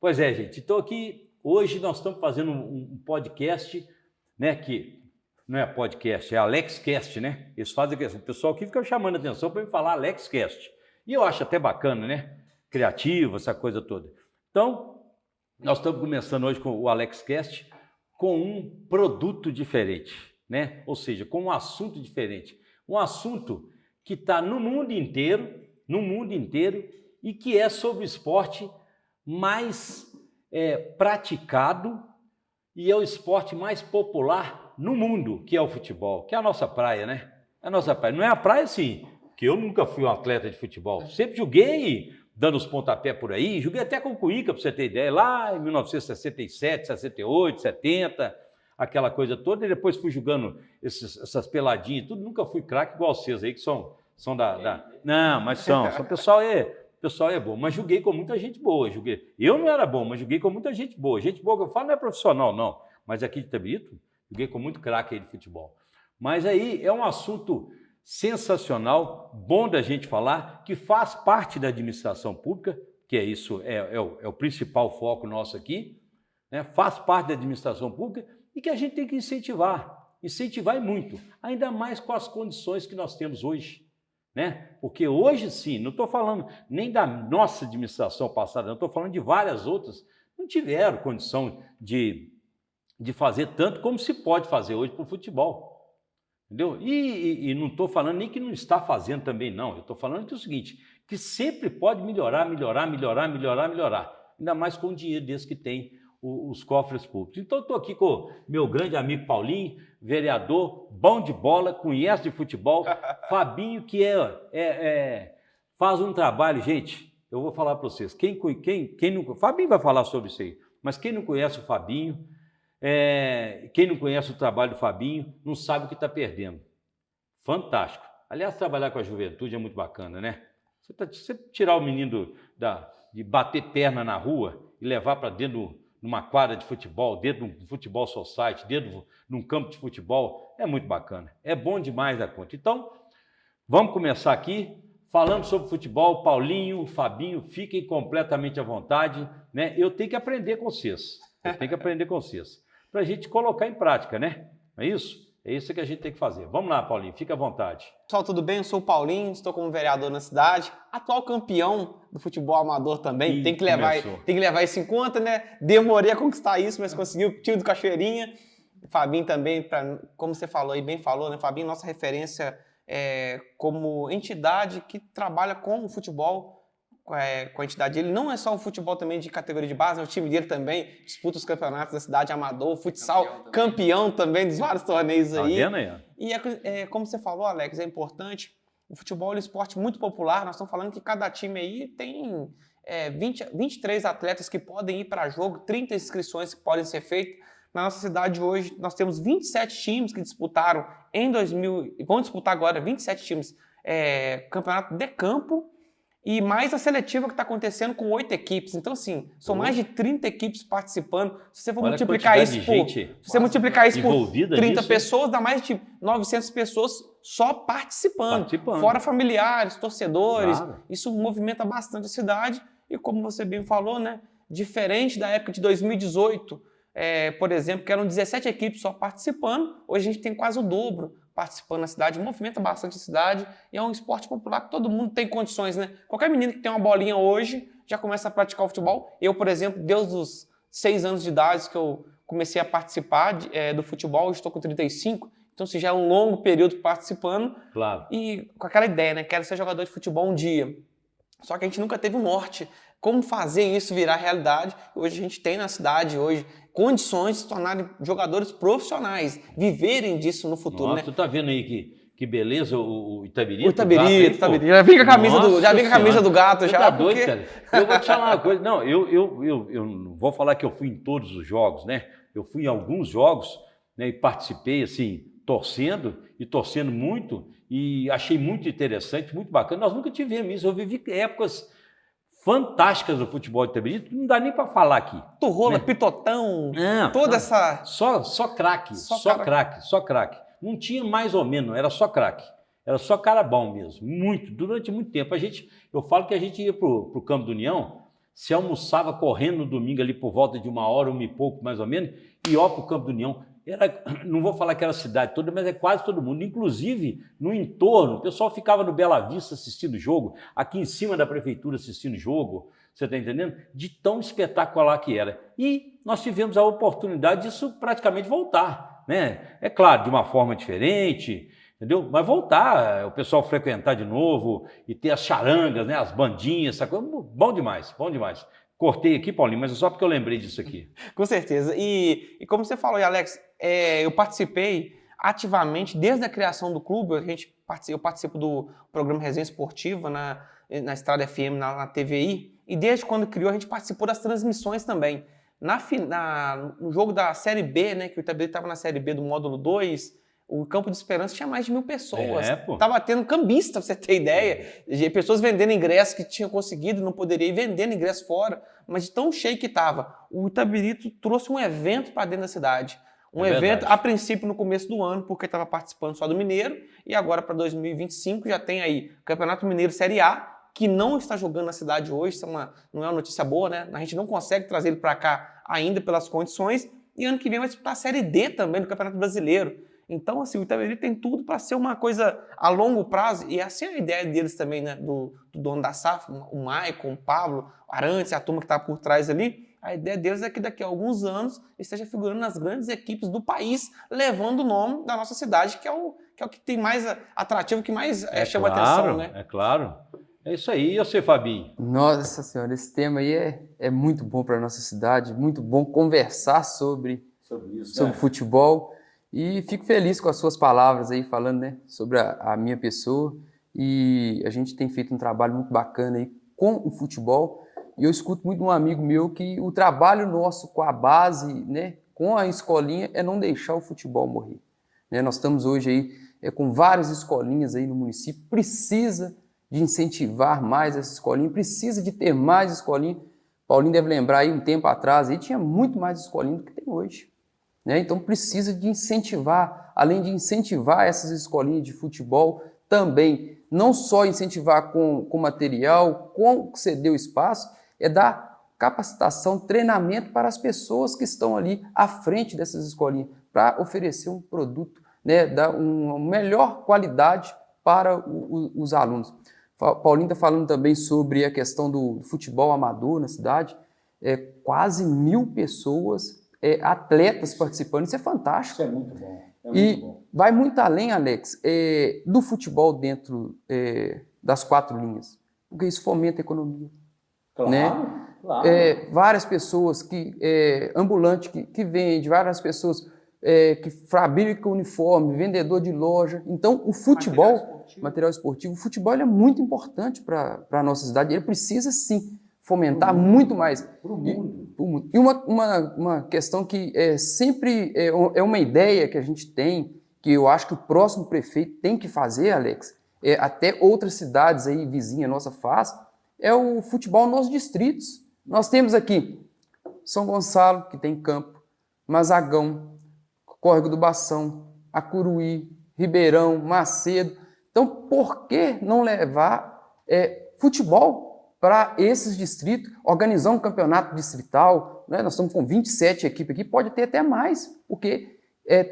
Pois é, gente. Então aqui, hoje nós estamos fazendo um podcast, né, que não é podcast, é AlexCast, né? Eles fazem o pessoal aqui fica chamando a atenção para me falar AlexCast. E eu acho até bacana, né? Criativo, essa coisa toda. Então, nós estamos começando hoje com o AlexCast com um produto diferente, né? Ou seja, com um assunto diferente. Um assunto que está no mundo inteiro, e que é sobre o esporte mais praticado e é o esporte mais popular no mundo, que é o futebol, que é a nossa praia, né? A nossa praia. Não é a praia, assim, que eu nunca fui um atleta de futebol. Sempre joguei dando os pontapés por aí, joguei até com o Cuíca, para você ter ideia, lá em 1967, 68, 70, aquela coisa toda, e depois fui jogando essas peladinhas, tudo. Nunca fui craque igual vocês aí, que são da... Não, mas são. O pessoal é bom, mas joguei com muita gente boa. Eu não era bom, mas joguei com muita gente boa. Gente boa que eu falo não é profissional, não, mas aqui de Itabirito, joguei com muito craque aí de futebol. Mas aí é um assunto sensacional, bom da gente falar, que faz parte da administração pública, que é isso, é o principal foco nosso aqui, né? Faz parte da administração pública e que a gente tem que incentivar e muito, ainda mais com as condições que nós temos hoje, né? Porque hoje sim, não estou falando nem da nossa administração passada, não estou falando de várias outras, não tiveram condição de fazer tanto como se pode fazer hoje para o futebol. Entendeu? E não estou falando nem que não está fazendo também, não. Eu estou falando que é o seguinte, que sempre pode melhorar, ainda mais com o dinheiro desse que tem os cofres públicos. Então, estou aqui com o meu grande amigo Paulinho, vereador, bom de bola, conhece de futebol, Fabinho, que faz um trabalho, gente, eu vou falar para vocês, quem não... Fabinho vai falar sobre isso aí, mas quem não conhece o Fabinho... quem não conhece o trabalho do Fabinho não sabe o que está perdendo. Fantástico. Aliás, trabalhar com a juventude é muito bacana, né? Você tirar o menino de bater perna na rua e levar para dentro de uma quadra de futebol, dentro de um futebol society, dentro de um campo de futebol, é muito bacana. É bom demais da conta. Então, vamos começar aqui falando sobre futebol. Paulinho, Fabinho, fiquem completamente à vontade, né? Eu tenho que aprender com vocês. Para a gente colocar em prática, né? Não é isso? É isso que a gente tem que fazer. Vamos lá, Paulinho, fica à vontade. Pessoal, tudo bem? Eu sou o Paulinho, estou como vereador na cidade, atual campeão do futebol amador também. Tem que levar isso em conta, né? Demorei a conquistar isso, mas consegui o time do Cachoeirinha. O Fabinho também, como você falou e bem falou, né? Fabinho, nossa referência como entidade que trabalha com o futebol, com a entidade. Ele não é só o futebol também de categoria de base, o time dele também disputa os campeonatos da cidade, amador, futsal, campeão também dos vários torneios aí. Tá vendo aí? E como você falou, Alex, é importante, o futebol é um esporte muito popular, nós estamos falando que cada time aí tem 23 atletas que podem ir para jogo, 30 inscrições que podem ser feitas. Na nossa cidade hoje, nós temos 27 times que disputaram em 2000, vão disputar agora 27 times, campeonato de campo, e mais a seletiva que está acontecendo com 8 equipes. Então, assim, são mais de 30 equipes participando. Se você for multiplicar isso por 30 pessoas, dá mais de 900 pessoas só participando. Fora familiares, torcedores. Claro. Isso movimenta bastante a cidade. E como você bem falou, né? Diferente da época de 2018, por exemplo, que eram 17 equipes só participando, hoje a gente tem quase o dobro participando na cidade, movimenta bastante a cidade e é um esporte popular que todo mundo tem condições, né? Qualquer menino que tem uma bolinha hoje já começa a praticar o futebol. Eu, por exemplo, desde os 6 anos de idade que eu comecei a participar do futebol, hoje estou com 35, então se já é um longo período participando. Claro. E com aquela ideia, né? Quero ser jogador de futebol um dia. Só que a gente nunca teve um norte. Como fazer isso virar realidade? Hoje a gente tem na cidade condições de se tornarem jogadores profissionais, viverem disso no futuro. Nossa, né? Tu tá vendo aí que beleza o Itabirito? O Itabirito. Já vim com a camisa do gato. Já tá doido, cara. Eu vou te falar uma coisa. Não, eu não vou falar que eu fui em todos os jogos, né? Eu fui em alguns jogos, né, e participei, assim, torcendo muito, e achei muito interessante, muito bacana. Nós nunca tivemos isso. Eu vivi épocas fantásticas do futebol de Itabirito, não dá nem para falar aqui. Turrola, né? Pitotão, essa... Só craque. Não tinha mais ou menos, era só craque. Era só cara bom mesmo, durante muito tempo. Eu falo que a gente ia pro Campo do União, Você almoçava correndo no domingo ali por volta de 1 hora, 1 e pouco mais ou menos, e ia para o Campo do União. Não vou falar que era a cidade toda, mas é quase todo mundo. Inclusive, no entorno, o pessoal ficava no Bela Vista assistindo o jogo, aqui em cima da prefeitura assistindo o jogo, você está entendendo? De tão espetacular que era. E nós tivemos a oportunidade disso praticamente voltar, né? É claro, de uma forma diferente, entendeu? Mas voltar, o pessoal frequentar de novo e ter as charangas, né? As bandinhas, essa coisa, bom demais, bom demais. Cortei aqui, Paulinho, mas é só porque eu lembrei disso aqui. Com certeza. E como você falou, Alex, eu participei ativamente desde a criação do clube. Eu participo do programa Resenha Esportiva na Estrada FM, na TVI, e desde quando criou a gente participou das transmissões também. No jogo da Série B, né, que o Itabirito estava na Série B do módulo 2, o Campo de Esperança tinha mais de 1.000 pessoas. Tava tendo cambista, pra você ter ideia. De pessoas vendendo ingressos que tinham conseguido, não poderia ir vendendo ingresso fora. Mas de tão cheio que tava. O Itabirito trouxe um evento para dentro da cidade. Um evento, a princípio, no começo do ano, porque estava participando só do Mineiro. E agora, para 2025, já tem aí o Campeonato Mineiro Série A, que não está jogando na cidade hoje. Isso não é uma notícia boa, né? A gente não consegue trazer ele para cá ainda pelas condições. E ano que vem vai disputar a Série D também do Campeonato Brasileiro. Então, assim, o Itabirito tem tudo para ser uma coisa a longo prazo, e assim é a ideia deles também, né, do dono da SAF, o Maicon, o Pablo, o Arantes, a turma que está por trás ali. A ideia deles é que daqui a alguns anos esteja figurando nas grandes equipes do país, levando o nome da nossa cidade, que é o que tem mais atrativo, que mais chama atenção, né? É claro. É isso aí. E você, Fabinho? Nossa Senhora, esse tema aí é muito bom para a nossa cidade, muito bom conversar sobre futebol. E fico feliz com as suas palavras aí, falando, né, sobre a minha pessoa. E a gente tem feito um trabalho muito bacana aí com o futebol. E eu escuto muito de um amigo meu que o trabalho nosso com a base, né, com a escolinha, é não deixar o futebol morrer. Né, nós estamos hoje aí com várias escolinhas aí no município. Precisa de incentivar mais essa escolinha, precisa de ter mais escolinha. Paulinho deve lembrar aí, um tempo atrás, aí tinha muito mais escolinha do que tem hoje. Né? Então precisa de incentivar, além de incentivar essas escolinhas de futebol, também não só incentivar com material, com ceder o espaço, é dar capacitação, treinamento para as pessoas que estão ali à frente dessas escolinhas, para oferecer um produto, né, dar uma melhor qualidade para os alunos. Paulinho está falando também sobre a questão do futebol amador na cidade, quase 1.000 pessoas, atletas participando, isso é fantástico. Isso é muito bom. Vai muito além, Alex, do futebol dentro das 4 linhas, porque isso fomenta a economia. Claro, né? Claro. Várias pessoas ambulante que vende, várias pessoas que fabricam uniforme, vendedor de loja. Então, o futebol, material esportivo, o futebol é muito importante para a nossa cidade. Ele precisa, sim, fomentar muito mais. Para o mundo. E uma questão que sempre é uma ideia que a gente tem, que eu acho que o próximo prefeito tem que fazer, Alex, até outras cidades aí vizinhas nossa faz, é o futebol nos distritos. Nós temos aqui São Gonçalo, que tem campo, Mazagão, Córrego do Bação, Acuruí, Ribeirão, Macedo. Então, por que não levar futebol para esses distritos, organizar um campeonato distrital? Né? Nós estamos com 27 equipes aqui, pode ter até mais, porque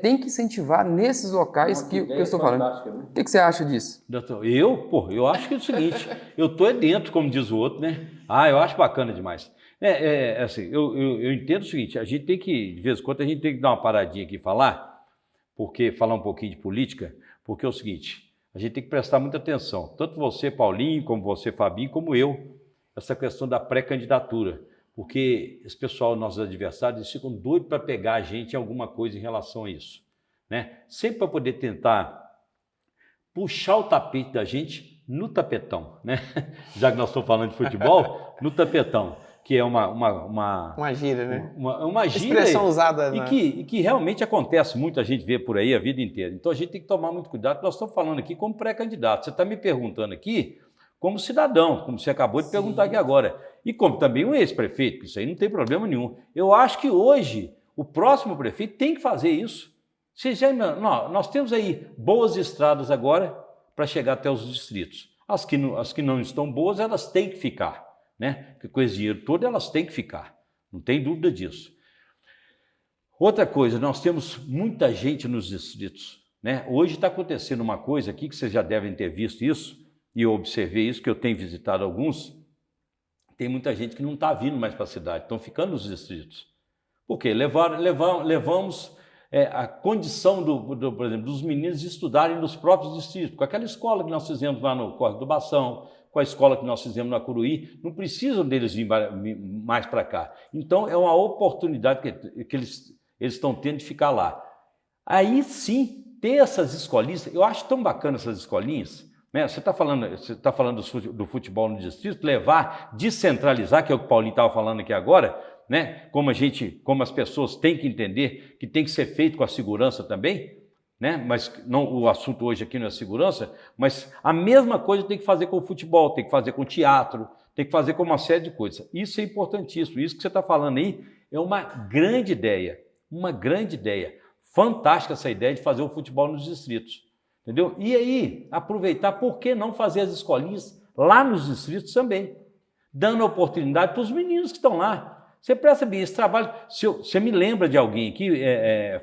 tem que incentivar nesses locais que eu estou falando. Né? O que você acha disso? Doutor, eu acho que é o seguinte, eu estou dentro, como diz o outro, né? Eu acho bacana demais. Assim, eu entendo o seguinte, a gente tem que, de vez em quando, a gente tem que dar uma paradinha aqui e falar um pouquinho de política, porque é o seguinte, a gente tem que prestar muita atenção, tanto você, Paulinho, como você, Fabinho, como eu, essa questão da pré-candidatura, porque esse pessoal, nossos adversários, eles ficam doidos para pegar a gente em alguma coisa em relação a isso, né? Sempre para poder tentar puxar o tapete da gente no tapetão, né? Já que nós estamos falando de futebol, no tapetão, que é uma gíria, né? Uma gíria expressão usada, né? E que realmente acontece muito, a gente vê por aí a vida inteira. Então a gente tem que tomar muito cuidado, nós estamos falando aqui como pré-candidato. Você está me perguntando aqui como cidadão, como você acabou de perguntar aqui agora. E como também um ex-prefeito, isso aí não tem problema nenhum. Eu acho que hoje o próximo prefeito tem que fazer isso. Nós temos aí boas estradas agora para chegar até os distritos. As que não estão boas, elas têm que ficar. né? Porque com esse dinheiro todo elas têm que ficar, não tem dúvida disso. Outra coisa, nós temos muita gente nos distritos, né? Hoje está acontecendo uma coisa aqui que vocês já devem ter visto isso, e eu observei isso, que eu tenho visitado alguns. Tem muita gente que não está vindo mais para a cidade, estão ficando nos distritos. Por quê? Levamos a condição, por exemplo, dos meninos estudarem nos próprios distritos. Com aquela escola que nós fizemos lá no Córrego do Bação, com a escola que nós fizemos na Curuí, não precisam deles vir mais para cá. Então, é uma oportunidade que eles estão tendo de ficar lá. Aí sim, ter essas escolinhas, eu acho tão bacana essas escolinhas, né? Você está falando do futebol no distrito, levar, descentralizar, que é o que o Paulinho estava falando aqui agora, né? Como as pessoas têm que entender que tem que ser feito com a segurança também, né? Mas não, o assunto hoje aqui não é segurança, mas a mesma coisa tem que fazer com o futebol, tem que fazer com o teatro, tem que fazer com uma série de coisas. Isso é importantíssimo. Isso que você está falando aí é uma grande ideia, fantástica essa ideia de fazer o futebol nos distritos. Entendeu? E aí, aproveitar, por que não fazer as escolinhas lá nos distritos também? Dando oportunidade para os meninos que estão lá. Você presta bem esse trabalho. Você me lembra de alguém aqui,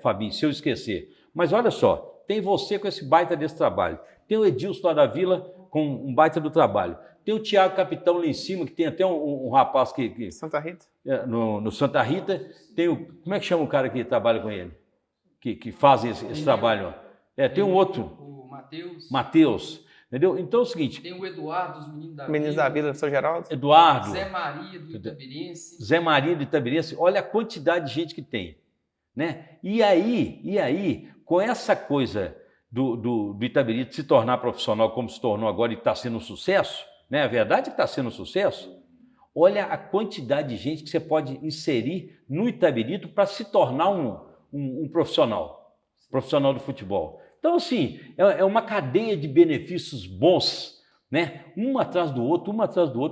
Fabinho, se eu esquecer. Mas olha só, tem você com esse baita desse trabalho. Tem o Edilson lá da Vila com um baita do trabalho. Tem o Tiago Capitão lá em cima, que tem até um rapaz que Santa Rita? No Santa Rita. Tem como é que chama o cara que trabalha com ele? Que fazem esse trabalho? Tem um outro. Matheus, entendeu? Então é o seguinte... Tem o Eduardo, os meninos da Vila, São Geraldo. Eduardo. Zé Maria, do Itabirense. Zé Maria, do Itabirense. Olha a quantidade de gente que tem, né? E aí, com essa coisa do Itabirito se tornar profissional como se tornou agora e está sendo um sucesso, né? A verdade é que está sendo um sucesso. Olha a quantidade de gente que você pode inserir no Itabirito para se tornar um profissional do futebol. Então, assim, é uma cadeia de benefícios bons, né? Um atrás do outro,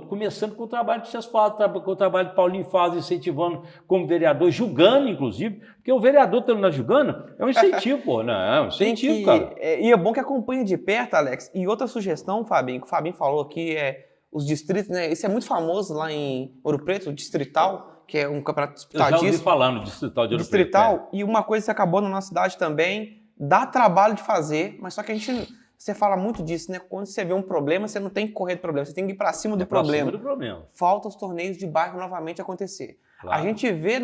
começando com o trabalho que vocês fazem, com o trabalho que o Paulinho faz, incentivando como vereador, julgando, inclusive, porque o vereador estando lá julgando é um incentivo, pô, não, é um incentivo, cara. E é bom que acompanhe de perto, Alex. E outra sugestão, Fabinho, que o Fabinho falou aqui, os distritos, né? Isso é muito famoso lá em Ouro Preto, o Distrital, que é um campeonato disputadíssimo. Eu já ouvi falar no Distrital de Ouro Preto. Distrital, e uma coisa que acabou na nossa cidade também, dá trabalho de fazer, mas só que você fala muito disso, né? Quando você vê um problema, você não tem que correr do problema, você tem que ir para cima do problema. Falta os torneios de bairro novamente acontecer. Claro. A gente vê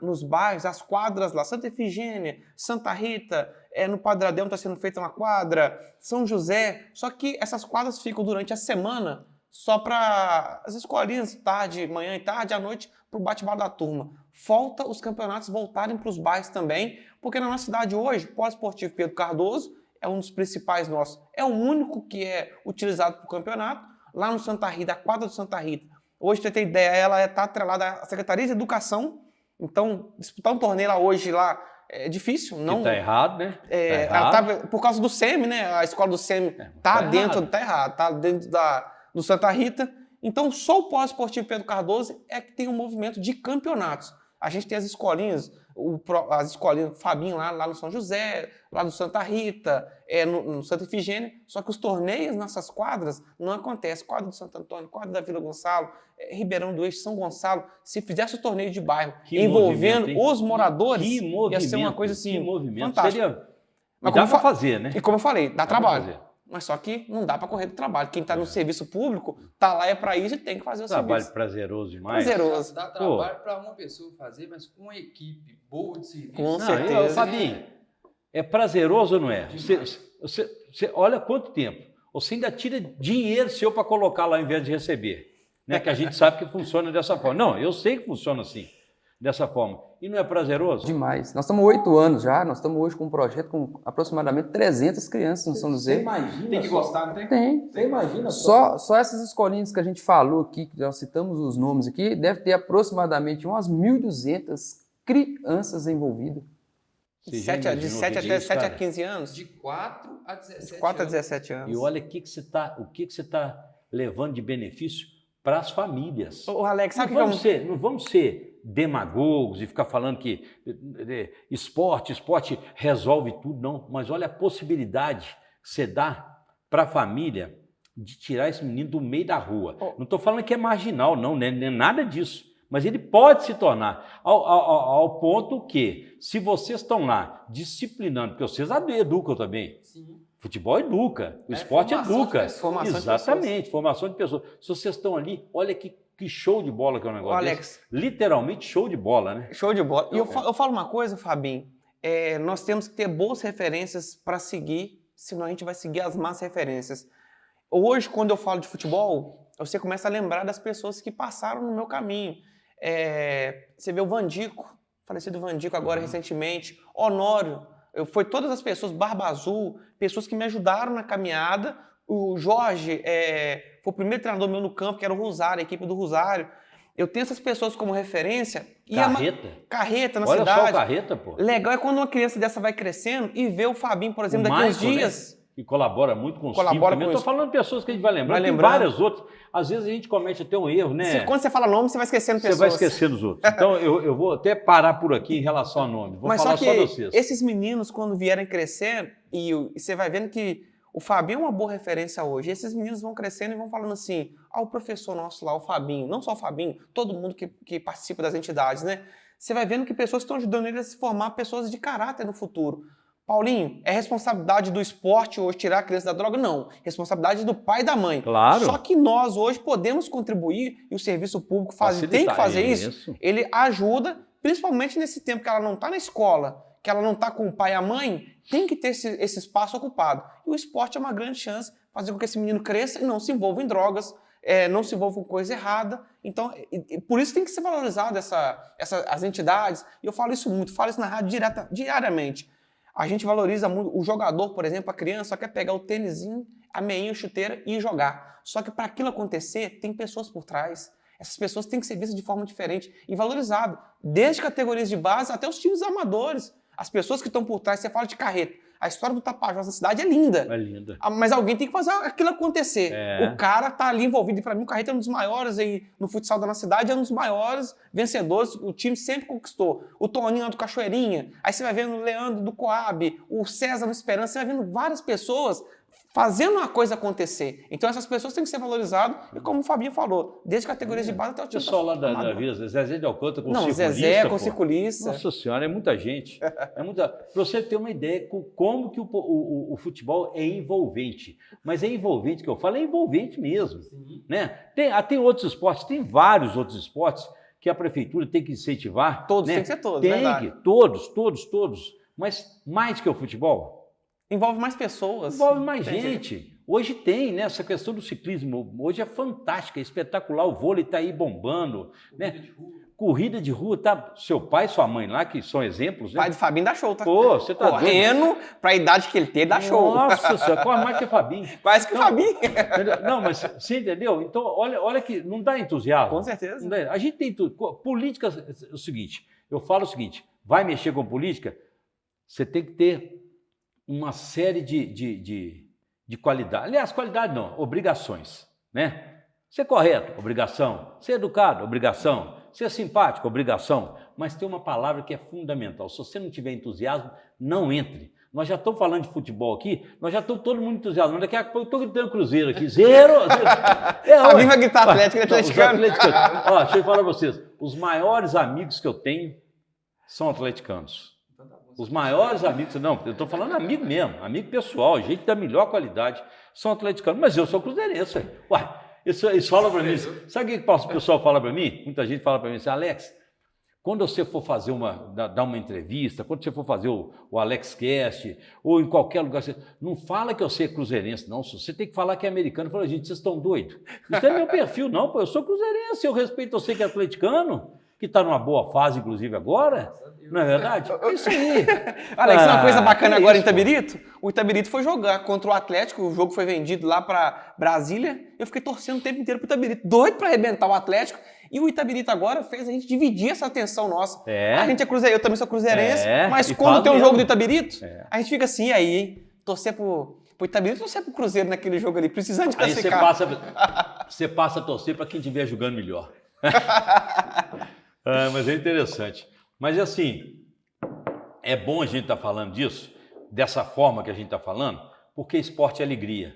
nos bairros as quadras lá, Santa Efigênia, Santa Rita, no Padradão está sendo feita uma quadra, São José, só que essas quadras ficam durante a semana só para as escolinhas, tarde, manhã e tarde, à noite, para o bate-bola da turma. Falta os campeonatos voltarem para os bairros também, porque na nossa cidade hoje, o Poliesportivo Pedro Cardoso é um dos principais nossos. É o único que é utilizado para o campeonato. Lá no Santa Rita, a quadra do Santa Rita, hoje, para ter ideia, ela está atrelada à Secretaria de Educação. Então, disputar um torneio lá hoje lá é difícil. Não está errado, né? Por causa do SEMI, né? A escola do SEMI está dentro do Santa Rita. Então, só o Poliesportivo Pedro Cardoso é que tem um movimento de campeonatos. A gente tem as escolinhas, do Fabinho lá no São José, lá no Santa Rita, no Santa Efigênia, só que os torneios nessas quadras não acontecem. Quadra do Santo Antônio, quadra da Vila Gonçalo, Ribeirão do Eixo, São Gonçalo. Se fizesse o torneio de bairro envolvendo os moradores, ia ser uma coisa assim, fantástica. Mas dá para fazer, né? E como eu falei, dá trabalho. Mas só que não dá para correr do trabalho. Quem está no serviço público, está lá para isso e tem que fazer o trabalho serviço. Prazeroso demais. Prazeroso. Dá trabalho para uma pessoa fazer, mas com uma equipe boa de serviço. Com certeza. Fabinho, é prazeroso ou não é? Você olha quanto tempo. Você ainda tira dinheiro seu para colocar lá ao invés de receber. Né? Que a gente sabe que funciona dessa forma. Não, eu sei que funciona assim, dessa forma. E não é prazeroso? Demais. Nós estamos 8 anos já, nós estamos hoje com um projeto com aproximadamente 300 crianças no São José. Você imagina? Tem que gostar, não tem? Tem. Você imagina só essas escolinhas que a gente falou aqui, que nós citamos os nomes aqui, deve ter aproximadamente umas 1.200 crianças envolvidas. De 7 a 15 anos? De 4 a 17 de 4 a 17 anos. E olha o que você está levando de benefício para as famílias. Ô, Alex, sabe não vamos ser demagogos e ficar falando que esporte resolve tudo, não. Mas olha a possibilidade que você dá para a família, de tirar esse menino do meio da rua. Não estou falando que é marginal, não é nada disso. Mas ele pode se tornar, ao ponto que, se vocês estão lá disciplinando, porque vocês educam também. Sim. Futebol educa, o esporte educa. Exatamente, formação de pessoas. Se vocês estão ali, olha que show de bola que é o negócio. Alex, literalmente show de bola, né? Show de bola. E eu falo uma coisa, Fabinho, nós temos que ter boas referências para seguir, senão a gente vai seguir as más referências. Hoje, quando eu falo de futebol, você começa a lembrar das pessoas que passaram no meu caminho. Você vê o Vandico, falecido Vandico agora recentemente, Honório, foi todas as pessoas, Barba Azul, pessoas que me ajudaram na caminhada. O Jorge foi o primeiro treinador meu no campo, que era o Rosário, a equipe do Rosário. Eu tenho essas pessoas como referência. Carreta na cidade. Olha só o Carreta, pô. Legal é quando uma criança dessa vai crescendo e vê o Fabinho, por exemplo, daqui a uns dias... Né? Que colabora muito com os times também. Eu estou falando de pessoas que a gente vai lembrar, tem várias outras. Às vezes a gente comete até um erro, né? Quando você fala nome, você vai esquecendo pessoas. Você vai esquecendo os outros. Então eu vou até parar por aqui em relação a nome. Vou falar só de vocês. Esses meninos, quando vierem crescendo, e você vai vendo que o Fabinho é uma boa referência hoje. Esses meninos vão crescendo e vão falando assim, o professor nosso lá, o Fabinho, não só o Fabinho, todo mundo que participa das entidades, né? Você vai vendo que pessoas estão ajudando eles a se formar pessoas de caráter no futuro. Paulinho, é responsabilidade do esporte hoje tirar a criança da droga? Não. Responsabilidade do pai e da mãe. Claro. Só que nós hoje podemos contribuir, e o serviço público tem que fazer isso. Ele ajuda, principalmente nesse tempo que ela não está na escola, que ela não está com o pai e a mãe, tem que ter esse espaço ocupado. E o esporte é uma grande chance de fazer com que esse menino cresça e não se envolva em drogas, não se envolva com coisa errada. Então, por isso tem que ser valorizado as entidades. E eu falo isso muito, falo isso na rádio diariamente. A gente valoriza muito o jogador, por exemplo, a criança só quer pegar o tênisinho, a meinha, a chuteira e jogar. Só que para aquilo acontecer, tem pessoas por trás. Essas pessoas têm que ser vistas de forma diferente e valorizado. Desde categorias de base até os times amadores. As pessoas que estão por trás, você fala de carreta. A história do Tapajós na cidade é linda. É linda. Mas alguém tem que fazer aquilo acontecer. O cara tá ali envolvido. E para mim, o Carreta é um dos maiores aí no futsal da nossa cidade, é um dos maiores vencedores. O time sempre conquistou. O Toninho lá do Cachoeirinha. Aí você vai vendo o Leandro do Coab, o César no Esperança. Você vai vendo várias pessoas fazendo uma coisa acontecer. Então essas pessoas têm que ser valorizadas. E como o Fabinho falou, desde categorias de base até o time. O pessoal lá da Vila, Zezé de Alcântara com circulista. Zezé com circulista. Nossa Senhora, é muita gente. Para você ter uma ideia como que o futebol é envolvente. Mas é envolvente que eu falo, é envolvente mesmo. Né? Tem outros esportes, tem vários outros esportes que a prefeitura tem que incentivar. Todos, né? tem que ser todos, tem verdade. Todos. Mas mais que o futebol. Envolve mais pessoas. Envolve mais gente. Hoje tem, né? Essa questão do ciclismo. Hoje é fantástica, é espetacular. O vôlei está aí bombando. Corrida de rua, tá? Seu pai e sua mãe lá, que são exemplos, né? Pai do Fabinho dá show, tá? Pô, você tá correndo para a idade que ele tem, dá show. Nossa Senhora, corre mais que Fabinho. Mais que Fabinho. Não, mas você entendeu? Então, olha que não dá entusiasmo. Com certeza. A gente tem tudo. Política é o seguinte, eu falo o seguinte, vai mexer com política, você tem que ter uma série de qualidade. Aliás, qualidade não, obrigações, né? Ser correto, obrigação. Ser educado, obrigação. Ser simpático, obrigação. Mas tem uma palavra que é fundamental. Se você não tiver entusiasmo, não entre. Nós já estamos falando de futebol aqui, nós já estamos todo mundo entusiasmado. Daqui a pouco eu estou gritando Cruzeiro aqui. Zero! Alguém vai gritar Atlético, atleticano. Ó, deixa eu falar para vocês. Os maiores amigos que eu tenho são atleticanos. Os maiores amigos, não, eu estou falando amigo mesmo, amigo pessoal, gente da melhor qualidade, são atleticanos. Mas eu sou cruzeirense. Ué, isso fala para mim. Sabe o que o pessoal fala para mim? Muita gente fala para mim assim, Alex, quando você for fazer dar uma entrevista, quando você for fazer o Alex Cast, ou em qualquer lugar, não fala que eu sou cruzeirense, não. Você tem que falar que é americano. Fala, gente, vocês estão doidos? Isso não é meu perfil, não, pô. Eu sou cruzeirense, eu respeito você que é atleticano, que está numa boa fase, inclusive, agora. Não é verdade? É isso aí. Alex, uma coisa bacana agora em Itabirito, o Itabirito foi jogar contra o Atlético, o jogo foi vendido lá para Brasília, eu fiquei torcendo o tempo inteiro pro Itabirito, doido para arrebentar o Atlético, e o Itabirito agora fez a gente dividir essa atenção nossa. A gente é cruzeirense, eu também sou cruzeirense, mas quando tem um jogo do Itabirito, a gente fica assim, e aí, hein? Torcer pro Itabirito, torcer pro Cruzeiro naquele jogo ali, precisando de classificar. Aí você passa a torcer para quem estiver jogando melhor. Mas é interessante. Mas assim, é bom a gente estar falando disso, dessa forma que a gente está falando, porque esporte é alegria.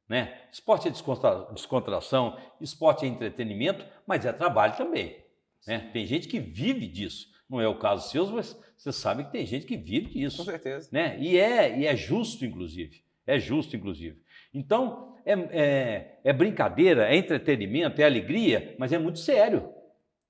né? Esporte é descontração, esporte é entretenimento, mas é trabalho também, né? Tem gente que vive disso. Não é o caso seu, mas você sabe que tem gente que vive disso. Com certeza. Né? E é justo, inclusive. É justo, inclusive. Então, é brincadeira, é entretenimento, é alegria, mas é muito sério.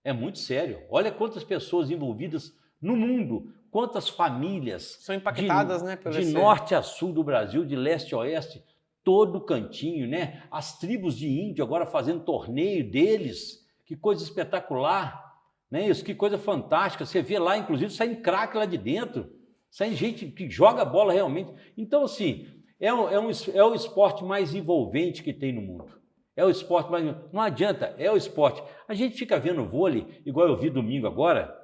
É muito sério. Olha quantas pessoas envolvidas no mundo, quantas famílias são impactadas, né, de norte a sul do Brasil, de leste a oeste, todo cantinho, né? As tribos de índio agora fazendo torneio deles. Que coisa espetacular. Né? Isso, que coisa fantástica. Você vê lá, inclusive, sai craque lá de dentro. Sai gente que joga bola realmente. Então, assim, é o esporte mais envolvente que tem no mundo. É o esporte mais... Não adianta, é o esporte. A gente fica vendo vôlei, igual eu vi domingo agora,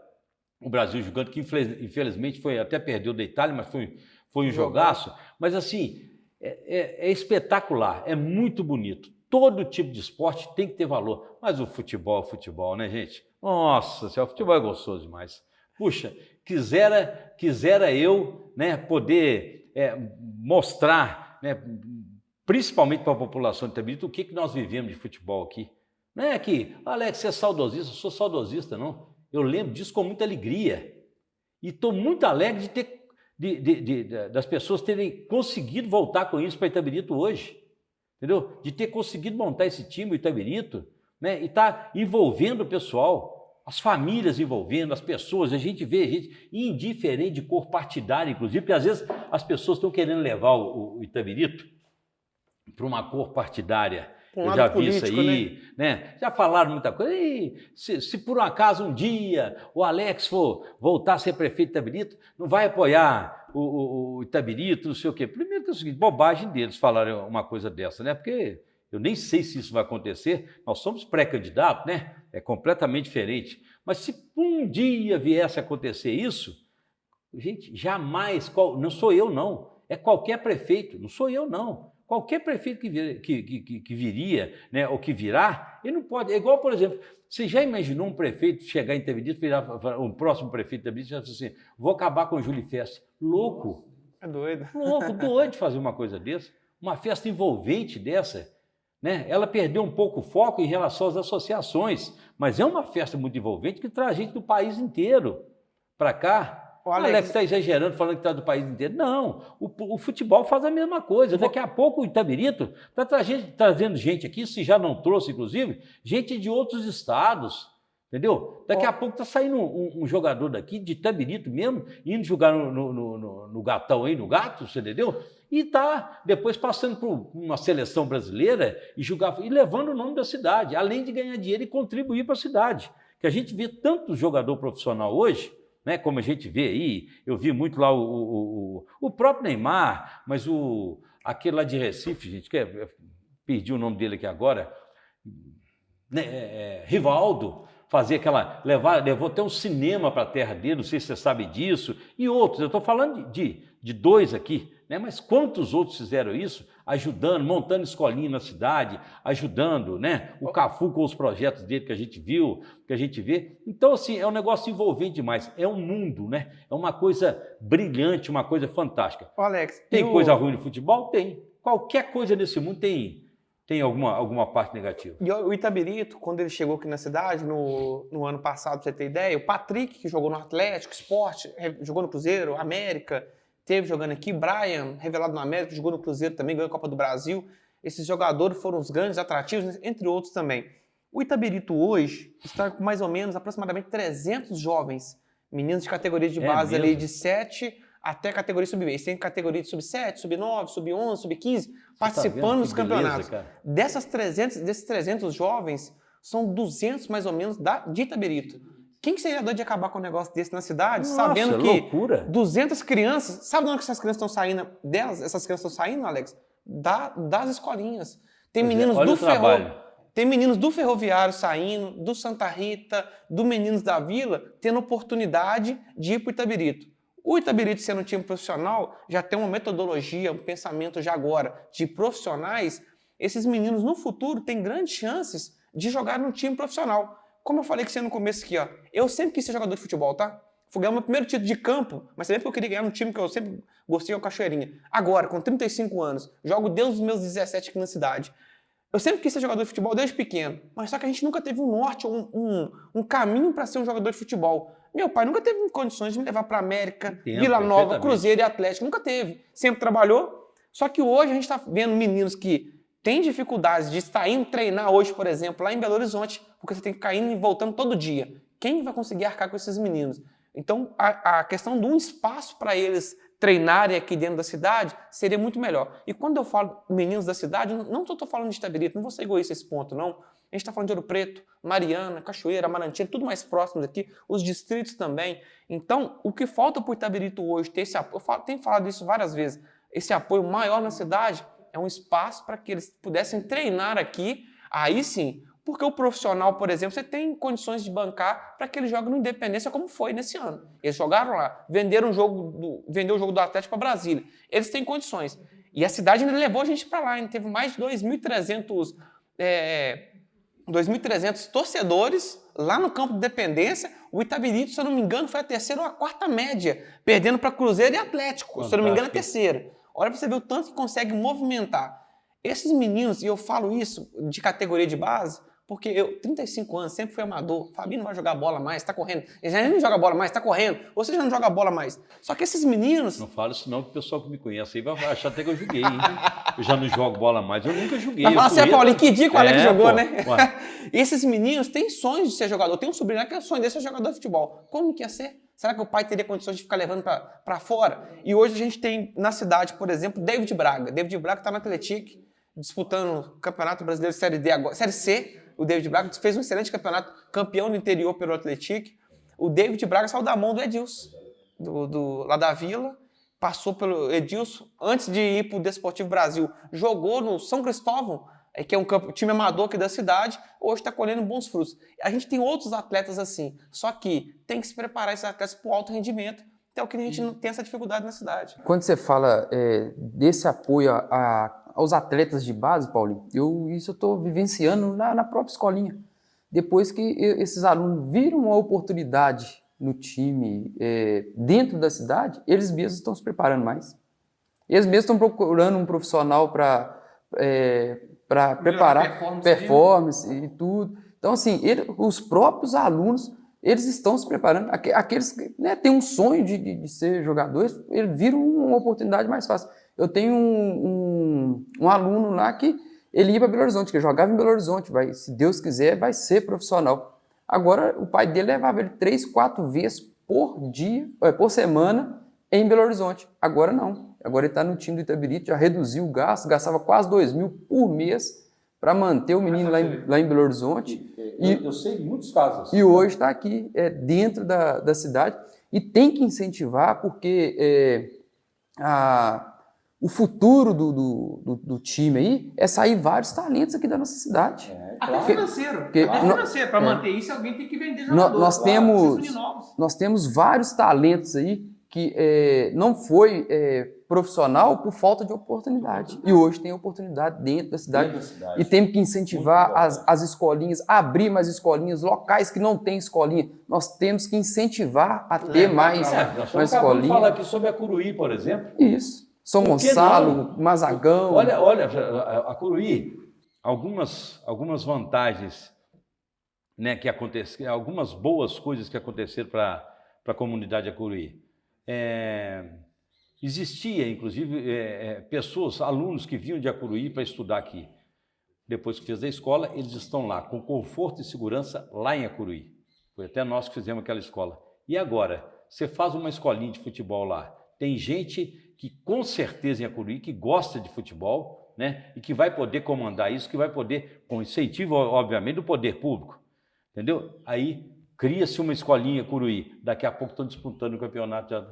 o Brasil jogando, que infelizmente até perdeu da Itália, mas foi um jogaço. Mas, assim, é espetacular, é muito bonito. Todo tipo de esporte tem que ter valor. Mas o futebol é o futebol, né, gente? Nossa, o futebol é gostoso demais. Puxa, quisera eu, né, poder mostrar, né, principalmente para a população de Itabirito, o que nós vivemos de futebol aqui. Não é que, Alex, você é saudosista? Eu sou saudosista, não. Eu lembro disso com muita alegria. E estou muito alegre das pessoas terem conseguido voltar com isso para Itabirito hoje. Entendeu? De ter conseguido montar esse time, o Itabirito, né, e estar envolvendo o pessoal, as famílias envolvendo, as pessoas. A gente vê gente indiferente de cor partidária, inclusive, porque às vezes as pessoas estão querendo levar o Itabirito para uma cor partidária. Eu já vi isso aí, né? Já falaram muita coisa. E se por um acaso um dia o Alex for voltar a ser prefeito de Itabirito, não vai apoiar o Itabirito, não sei o quê. Primeiro que é o seguinte, bobagem deles falarem uma coisa dessa, né? Porque eu nem sei se isso vai acontecer. Nós somos pré-candidatos, né? É completamente diferente. Mas se um dia viesse a acontecer isso, gente, jamais, não sou eu não, é qualquer prefeito, não sou eu não. Qualquer prefeito que viria, né, ou que virá, ele não pode. É igual, por exemplo, você já imaginou um prefeito chegar em Itabirito, virar um próximo prefeito de Itabirito e dizer assim, vou acabar com o Júlio Festa. Louco. É doido. Louco, doido de fazer uma coisa dessa. Uma festa envolvente dessa. Né? Ela perdeu um pouco o foco em relação às associações, mas é uma festa muito envolvente que traz gente do país inteiro para cá. O Alex está exagerando, falando que está do país inteiro. Não, o futebol faz a mesma coisa. Daqui a pouco o Itabirito está trazendo gente aqui, se já não trouxe, inclusive, gente de outros estados, entendeu? Daqui a pouco está saindo um jogador daqui, de Itabirito mesmo, indo jogar no Gatão aí, no Gato, você entendeu? E está depois passando por uma seleção brasileira e levando o nome da cidade, além de ganhar dinheiro e contribuir para a cidade. Que a gente vê tanto jogador profissional hoje, né, como a gente vê aí, eu vi muito lá o próprio Neymar, mas aquele lá de Recife, gente, perdi o nome dele aqui agora, né, Rivaldo, fazer levou até um cinema para a terra dele, não sei se você sabe disso, e outros, eu estou falando de dois aqui, né, mas quantos outros fizeram isso? Ajudando, montando escolinha na cidade, ajudando, né? O Cafu com os projetos dele que a gente viu, que a gente vê. Então, assim, é um negócio envolvente demais. É um mundo, né? É uma coisa brilhante, uma coisa fantástica. Alex, tem coisa ruim no futebol? Tem. Qualquer coisa nesse mundo tem alguma parte negativa. E o Itabirito, quando ele chegou aqui na cidade, no ano passado, pra você ter ideia, o Patrick, que jogou no Atlético, Sport, jogou no Cruzeiro, América, teve jogando aqui, Brian, revelado no América, jogou no Cruzeiro também, ganhou a Copa do Brasil. Esses jogadores foram os grandes atrativos, entre outros também. O Itabirito hoje está com mais ou menos, aproximadamente 300 jovens, meninos de categoria de base ali de 7 até categoria sub-10. Tem categoria de sub-7, sub-9, sub-11, sub-15, participando dos campeonatos. Desses 300 jovens, são 200 mais ou menos de Itabirito. Quem seria doido de acabar com um negócio desse na cidade, sabendo que loucura. 200 crianças... Sabe de onde essas crianças estão saindo delas? Essas crianças estão saindo, Alex? Das escolinhas. Tem meninos Tem meninos do Ferroviário saindo, do Santa Rita, do Meninos da Vila, tendo oportunidade de ir para o Itabirito. O Itabirito, sendo um time profissional, já tem uma metodologia, um pensamento já agora de profissionais. Esses meninos, no futuro, têm grandes chances de jogar num time profissional. Como eu falei que você no começo aqui, ó, eu sempre quis ser jogador de futebol, tá? Fui ganhar meu primeiro título de campo, mas também porque eu queria ganhar num time que eu sempre gostei, é o Cachoeirinha. Agora, com 35 anos, jogo desde os meus 17 aqui na cidade. Eu sempre quis ser jogador de futebol desde pequeno, mas só que a gente nunca teve um norte, um caminho para ser um jogador de futebol. Meu pai nunca teve condições de me levar para América, Vila Nova, Cruzeiro e Atlético. Nunca teve. Sempre trabalhou. Só que hoje a gente está vendo meninos que têm dificuldades de estar indo treinar hoje, por exemplo, lá em Belo Horizonte, porque você tem que ficar indo e voltando todo dia. Quem vai conseguir arcar com esses meninos? Então, a questão de um espaço para eles treinarem aqui dentro da cidade seria muito melhor. E quando eu falo meninos da cidade, não estou falando de Itabirito, não vou ser egoísta esse ponto, não. A gente está falando de Ouro Preto, Mariana, Cachoeira, Amarantina, tudo mais próximo daqui, os distritos também. Então, o que falta para o Itabirito hoje ter esse apoio, eu tenho falado isso várias vezes, esse apoio maior na cidade é um espaço para que eles pudessem treinar aqui, aí sim. Porque o profissional, por exemplo, você tem condições de bancar para que ele jogue no Independência, como foi nesse ano. Eles jogaram lá, venderam o jogo do Atlético para Brasília. Eles têm condições. E a cidade ainda levou a gente para lá, ainda teve mais de 2.300 torcedores lá no campo de Independência. O Itabirito, se eu não me engano, foi a terceira ou a quarta média, perdendo para Cruzeiro e Atlético. Fantástico. Se eu não me engano, a terceira. Olha para você ver o tanto que consegue movimentar. Esses meninos, e eu falo isso de categoria de base, porque eu, 35 anos, sempre fui amador. Fabinho não vai jogar bola mais, tá correndo. Ele já não joga bola mais, tá correndo. Você já não joga bola mais. Só que esses meninos... Não falo isso não, que o pessoal que me conhece aí vai achar até que eu joguei, hein? Eu já não jogo bola mais, eu nunca joguei. Vai falar assim, Paulinho, que dia que o Alex jogou, né? Esses meninos têm sonhos de ser jogador. Tem um sobrinho que é o sonho dele ser jogador de futebol. Como que ia ser? Será que o pai teria condições de ficar levando para fora? E hoje a gente tem na cidade, por exemplo, David Braga. David Braga está no Atlético, disputando o Campeonato Brasileiro Série D agora. Série C, o David Braga fez um excelente campeonato, campeão do interior pelo Atlético. O David Braga saiu da mão do Edilson, lá da Vila, passou pelo Edilson, antes de ir para o Desportivo Brasil, jogou no São Cristóvão, que é um time amador aqui da cidade, hoje está colhendo bons frutos. A gente tem outros atletas assim, só que tem que se preparar esses atletas para o alto rendimento, até o que a gente não tem essa dificuldade na cidade. Quando você fala desse apoio aos atletas de base, Paulinho, isso eu estou vivenciando na própria escolinha. Depois que esses alunos viram uma oportunidade no time dentro da cidade, eles mesmos estão se preparando mais. Eles mesmos estão procurando um profissional para preparar performance e tudo. Então, assim, os próprios alunos, eles estão se preparando. Aqueles que têm um sonho de ser jogadores, eles viram uma oportunidade mais fácil. Eu tenho um aluno lá que ele ia para Belo Horizonte, que jogava em Belo Horizonte, se Deus quiser, vai ser profissional. Agora, o pai dele levava ele 3, 4 vezes por semana em Belo Horizonte. Agora não. Agora ele está no time do Itabirito, já reduziu o gasto, gastava quase 2.000 por mês para manter o menino lá em Belo Horizonte. Eu sei de muitos casos. E hoje está aqui, dentro da cidade. E tem que incentivar, porque o futuro do time aí é sair vários talentos aqui da nossa cidade. Até financeiro. Para manter isso, alguém tem que vender jogadores. Nós temos vários talentos aí que não foi profissional por falta de oportunidade. E hoje tem oportunidade dentro da cidade. E temos que incentivar as escolinhas, abrir mais escolinhas, locais que não tem escolinha. Nós temos que incentivar a ter mais escolinha. Falar aqui sobre a Curuí, por exemplo. Isso. São Gonçalo, Mazagão. Olha, a Curuí, algumas vantagens, né, que aconteceram, algumas boas coisas que aconteceram para a comunidade Acuruí. Existia, inclusive, pessoas, alunos que vinham de Acuruí para estudar aqui. Depois que fez a escola, eles estão lá, com conforto e segurança, lá em Acuruí. Foi até nós que fizemos aquela escola. E agora, você faz uma escolinha de futebol lá. Tem gente que, com certeza, em Acuruí, que gosta de futebol, né? E que vai poder comandar isso, que vai poder, com incentivo, obviamente, do poder público. Entendeu? Aí cria-se uma escolinha Curuí. Daqui a pouco estão disputando o campeonato já,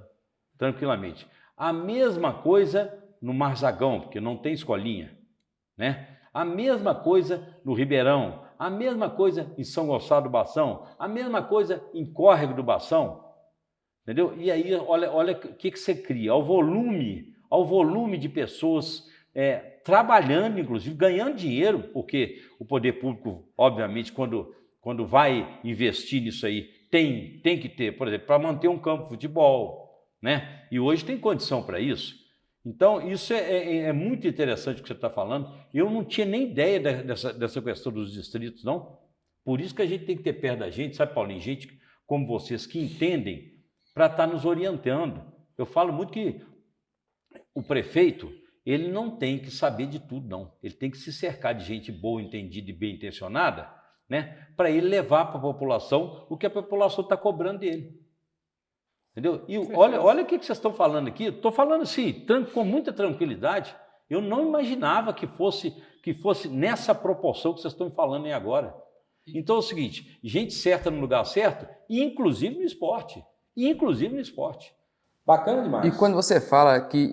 tranquilamente. A mesma coisa no Marzagão, porque não tem escolinha, né? A mesma coisa no Ribeirão, a mesma coisa em São Gonçalo do Bação, a mesma coisa em Córrego do Bação, entendeu? E aí, olha o que você cria, ao volume de pessoas trabalhando, inclusive, ganhando dinheiro, porque o poder público, obviamente, quando vai investir nisso aí, tem que ter, por exemplo, para manter um campo de futebol, né? E hoje tem condição para isso. Então, isso é muito interessante o que você está falando. Eu não tinha nem ideia dessa questão dos distritos, não. Por isso que a gente tem que ter perto da gente, sabe, Paulinho? Gente como vocês que entendem para estar nos orientando. Eu falo muito que o prefeito, ele não tem que saber de tudo, não. Ele tem que se cercar de gente boa, entendida e bem intencionada, né? Para ele levar para a população o que a população está cobrando dele. Entendeu? E olha o que vocês estão falando aqui. Estou falando assim, com muita tranquilidade. Eu não imaginava que fosse nessa proporção que vocês estão falando aí agora. Então é o seguinte, gente certa no lugar certo, e inclusive no esporte. Bacana demais. E quando você fala que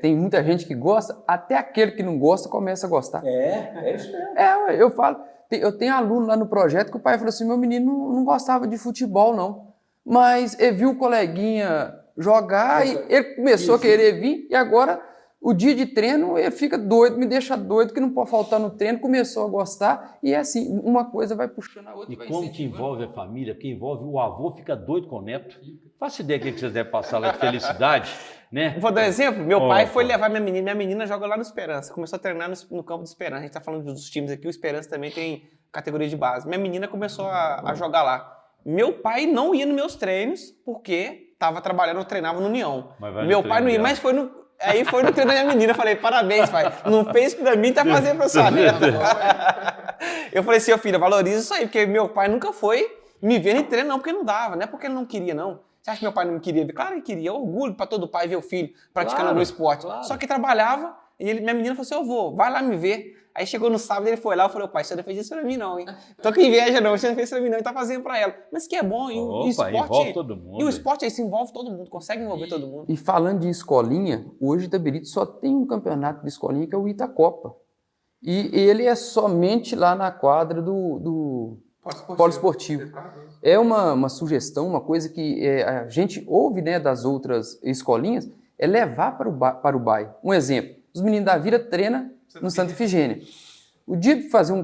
tem muita gente que gosta, até aquele que não gosta começa a gostar. É isso mesmo. Eu falo, eu tenho aluno lá no projeto que o pai falou assim, meu menino não gostava de futebol, não. Mas ele viu o coleguinha jogar e ele começou a querer vir, e agora o dia de treino ele fica doido, me deixa doido, que não pode faltar no treino, começou a gostar, e é assim, uma coisa vai puxando a outra. E como que envolve a família, porque envolve o avô, fica doido com o neto. Faça ideia do que vocês devem passar lá de felicidade, né? Vou dar um exemplo. Meu pai foi levar minha menina joga lá no Esperança. Começou a treinar no campo do Esperança. A gente está falando dos times aqui, o Esperança também tem categoria de base. Minha menina começou a jogar lá. Meu pai não ia nos meus treinos, porque estava trabalhando, eu treinava no União. Meu pai não ia, mas aí foi no treino da minha menina. Eu falei, parabéns, pai. Não fez pra mim, tá fazendo pra sua neta. Eu falei assim, filho, valoriza isso aí, porque meu pai nunca foi me ver em treino, não, porque não dava. Não é porque ele não queria, não. Você acha que meu pai não me queria ver? Claro que queria. É orgulho pra todo pai ver o filho praticando algum esporte. Claro. Só que trabalhava, e minha menina falou assim, eu vou, vai lá me ver. Aí chegou no sábado, ele foi lá, eu falei, pai, você não fez isso pra mim não, hein? Tô com inveja não, você não fez isso pra mim não, e tá fazendo pra ela. Mas que é bom, e o esporte... envolve todo mundo. E o esporte aí se envolve todo mundo, consegue envolver todo mundo. E falando de escolinha, hoje Itabirito só tem um campeonato de escolinha que é o Itacopa. E ele é somente lá na quadra do poliesportivo. É uma sugestão, uma coisa que a gente ouve, né, das outras escolinhas, é levar para o bairro. Um exemplo, os meninos da Vila treinam no Santa Efigênia. O dia de fazer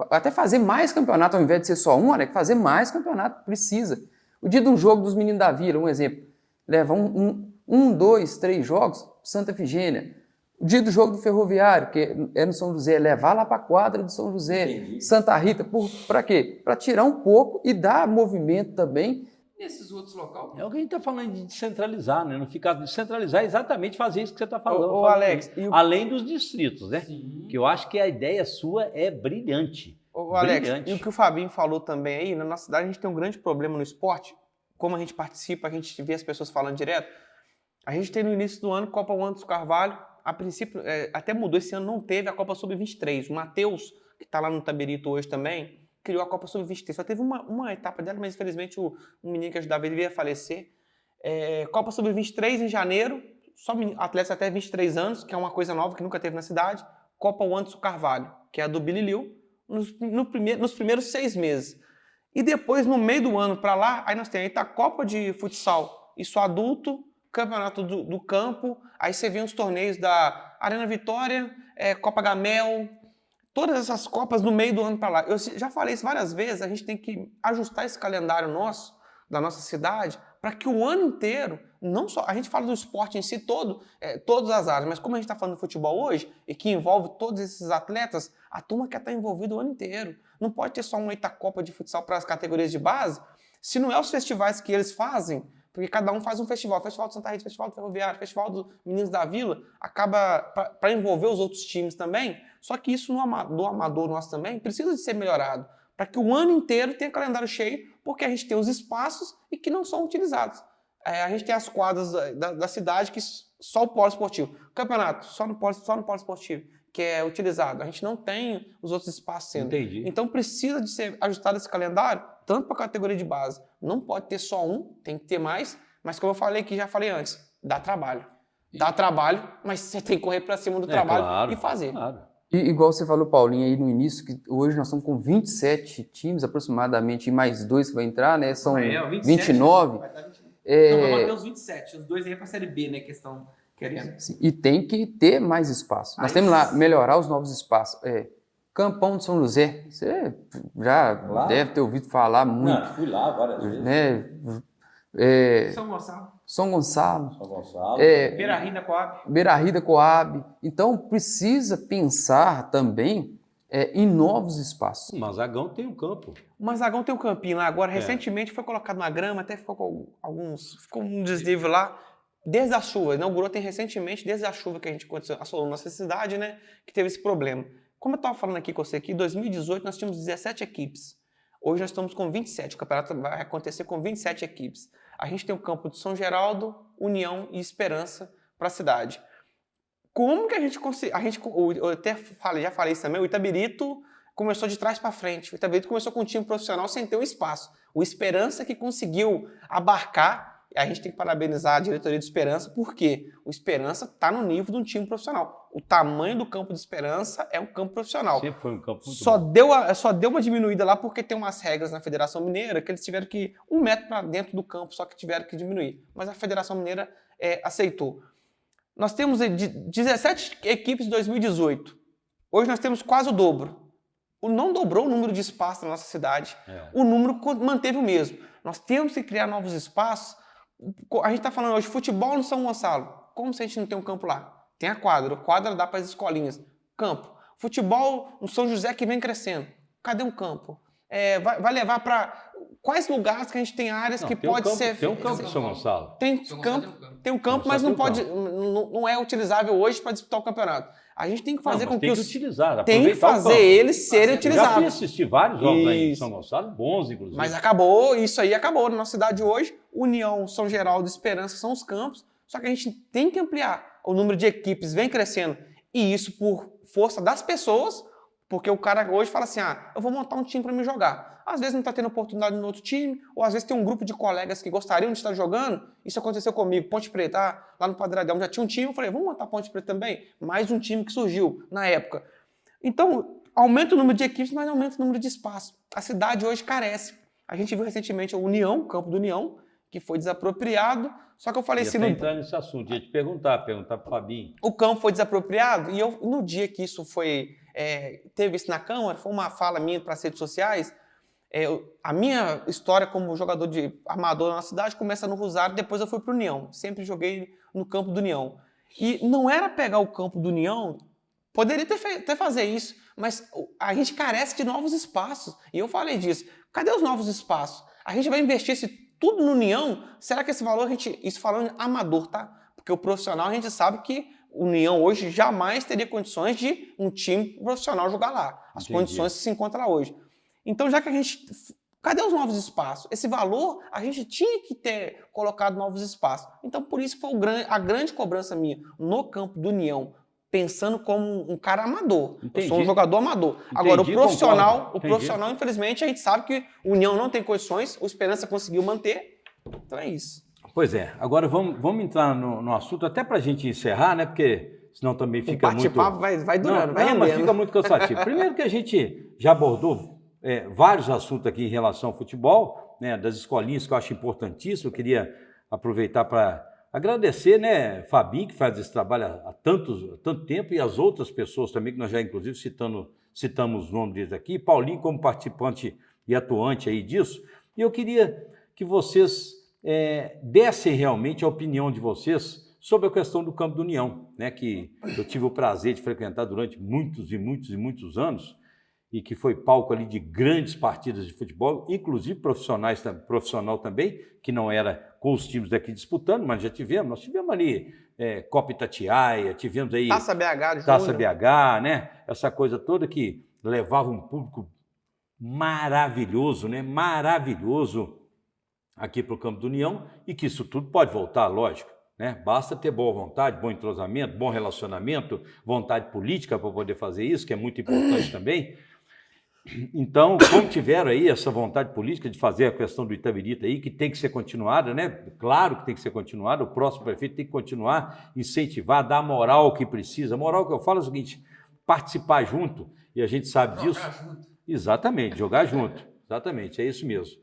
até fazer mais campeonato, ao invés de ser só um, olha, fazer mais campeonato, precisa. O dia de um jogo dos meninos da Vila, um exemplo, leva 2, 3 jogos, Santa Efigênia. O dia do jogo do Ferroviário, que é no São José, levar lá para a quadra do São José. Entendi. Santa Rita, para quê? Para tirar um pouco e dar movimento também nesses outros locais. É o que a gente está falando de descentralizar, né? Não ficar descentralizar, exatamente fazer isso que você está falando. Ô Alex, além dos distritos, né? Sim. Que eu acho que a ideia sua é brilhante. Ô Alex, e o que o Fabinho falou também aí, na nossa cidade a gente tem um grande problema no esporte. Como a gente participa, a gente vê as pessoas falando direto. A gente tem no início do ano Copa Anderson Carvalho. A princípio, até mudou, esse ano não teve a Copa Sub-23. O Matheus, que está lá no Itabirito hoje também, criou a Copa Sub-23. Só teve uma etapa dela, mas infelizmente o menino que ajudava ele veio a falecer. Copa Sub-23 em janeiro, só atletas até 23 anos, que é uma coisa nova que nunca teve na cidade. Copa Anderson Carvalho, que é a do Billy Liu, nos primeiros 6 meses. E depois, no meio do ano para lá, aí nós temos a Copa de Futsal, isso adulto, Campeonato do Campo, aí você vê os torneios da Arena Vitória, Copa Gamel, todas essas Copas no meio do ano para lá. Eu já falei isso várias vezes, a gente tem que ajustar esse calendário nosso, da nossa cidade, para que o ano inteiro, não só, a gente fala do esporte em si todo, todas as áreas, mas como a gente está falando de futebol hoje, e que envolve todos esses atletas, a turma quer estar envolvida o ano inteiro. Não pode ter só uma Itacopa de futsal para as categorias de base, se não é os festivais que eles fazem, porque cada um faz um festival, Festival do Santa Rita, Festival do Ferroviário, Festival dos Meninos da Vila, acaba para envolver os outros times também, só que isso do amador nosso também precisa de ser melhorado, para que o ano inteiro tenha calendário cheio, porque a gente tem os espaços e que não são utilizados. A gente tem as quadras da cidade que só o polo esportivo. Campeonato, só no polo esportivo, que é utilizado. A gente não tem os outros espaços sendo. Entendi. Então precisa de ser ajustado esse calendário, tanto para a categoria de base. Não pode ter só um, tem que ter mais, mas como eu falei que já falei antes, dá trabalho. Dá trabalho, mas você tem que correr para cima do trabalho e fazer. Claro. E igual você falou, Paulinho, aí no início, que hoje nós estamos com 27 times aproximadamente, e mais 2 que vai entrar, né? São 27, 29. Vai dar 29. Não, vai manter os 27. Os 2 aí é para a Série B, né? Que estão querendo. Sim, e tem que ter mais espaço. Nós temos lá melhorar os novos espaços. Campão de São José. Você já deve ter ouvido falar muito. Não, fui lá várias vezes. Né? São Gonçalo. São Gonçalo. São Gonçalo. Beira-Rio da Coab. Beira-Rio da Coab. Então, precisa pensar também em novos espaços. O Mazagão tem um campo. O Mazagão tem um campinho lá. Agora, recentemente, foi colocado na grama, até ficou um desnível lá. Desde a chuva, inaugurou recentemente, desde a chuva que a gente assolou nossa cidade, né, que teve esse problema. Como eu estava falando aqui com você, em 2018 nós tínhamos 17 equipes. Hoje nós estamos com 27, o campeonato vai acontecer com 27 equipes. A gente tem o campo de São Geraldo, União e Esperança para a cidade. Como que a gente conseguiu? Eu até já falei isso também, o Itabirito começou de trás para frente. O Itabirito começou com um time profissional sem ter um espaço. O Esperança que conseguiu abarcar. A gente tem que parabenizar a diretoria do Esperança, porque o Esperança está no nível de um time profissional. O tamanho do campo de Esperança é um campo profissional. Sempre foi um campo muito bom. Só deu uma diminuída lá porque tem umas regras na Federação Mineira que eles tiveram que ir 1 metro para dentro do campo, só que tiveram que diminuir. Mas a Federação Mineira aceitou. Nós temos 17 equipes em 2018. Hoje nós temos quase o dobro. Não dobrou o número de espaços na nossa cidade. O número manteve o mesmo. Nós temos que criar novos espaços. A gente está falando hoje de futebol no São Gonçalo. Como se a gente não tem um campo lá? Tem a quadra. A quadra dá para as escolinhas. Campo. Futebol no São José que vem crescendo. Cadê um campo? Vai levar para quais lugares que a gente tem áreas que pode ser... Tem um campo em São Gonçalo. Tem um campo, mas não é utilizável hoje para disputar o campeonato. A gente tem que fazer com que tem que fazer eles serem utilizados. Já fui assistir vários jogos lá em São Gonçalo, bons inclusive. Mas isso aí acabou na nossa cidade hoje. União, São Geraldo, Esperança são os campos. Só que a gente tem que ampliar. O número de equipes vem crescendo. E isso por força das pessoas, porque o cara hoje fala assim, eu vou montar um time para me jogar. Às vezes não está tendo oportunidade no outro time, ou às vezes tem um grupo de colegas que gostariam de estar jogando. Isso aconteceu comigo, Ponte Preta, lá no Padre Adão já tinha um time, eu falei, vamos montar Ponte Preta também? Mais um time que surgiu na época. Então, aumenta o número de equipes, mas aumenta o número de espaço. A cidade hoje carece. A gente viu recentemente o Campo do União, que foi desapropriado, só que eu falei assim... entrar nesse assunto, ia te perguntar para o Fabinho. O campo foi desapropriado, e no dia que isso teve isso na Câmara, foi uma fala minha para as redes sociais. A minha história como jogador de amador na cidade começa no Rosário, depois eu fui para o União. Sempre joguei no campo do União. E não era pegar o campo do União, poderia até fazer isso, mas a gente carece de novos espaços. E eu falei disso. Cadê os novos espaços? A gente vai investir tudo no União? Será que esse valor, isso falando amador, tá? Porque o profissional a gente sabe que o União hoje jamais teria condições de um time profissional jogar lá. As condições que se encontram lá hoje. Então, já que a gente... Cadê os novos espaços? Esse valor, a gente tinha que ter colocado novos espaços. Então, por isso foi a grande cobrança minha no campo do União, pensando como um cara amador. Entendi. Eu sou um jogador amador. Agora, o profissional, infelizmente, a gente sabe que o União não tem condições, o Esperança conseguiu manter. Então, é isso. Pois é. Agora, vamos entrar no assunto, até para a gente encerrar, né? Porque senão também fica muito... O bate-papo vai durando, vai rendendo. Mas fica muito cansativo. Primeiro que a gente já abordou vários assuntos aqui em relação ao futebol, né, das escolinhas, que eu acho importantíssimo. Eu queria aproveitar para agradecer, né, Fabinho, que faz esse trabalho há tanto tempo, e as outras pessoas também, que nós já, inclusive, citamos os nomes deles aqui. Paulinho, como participante e atuante aí disso. E eu queria que vocês dessem realmente a opinião de vocês sobre a questão do Campo do União, né, que eu tive o prazer de frequentar durante muitos e muitos e muitos anos, e que foi palco ali de grandes partidas de futebol, inclusive profissional também, que não era com os times daqui disputando, mas nós tivemos ali Copa Itatiaia, tivemos aí Taça BH, né? Essa coisa toda que levava um público maravilhoso, né? Maravilhoso aqui para o Campo do União, e que isso tudo pode voltar, lógico, né? Basta ter boa vontade, bom entrosamento, bom relacionamento, vontade política para poder fazer isso, que é muito importante também. Então, como tiveram aí essa vontade política de fazer a questão do Itabirito aí, que tem que ser continuada, né? Claro que tem que ser continuada, o próximo prefeito tem que continuar, incentivar, dar a moral que precisa. A moral que eu falo é o seguinte: participar junto, e a gente sabe disso. Junto. Exatamente, jogar junto. Exatamente, é isso mesmo.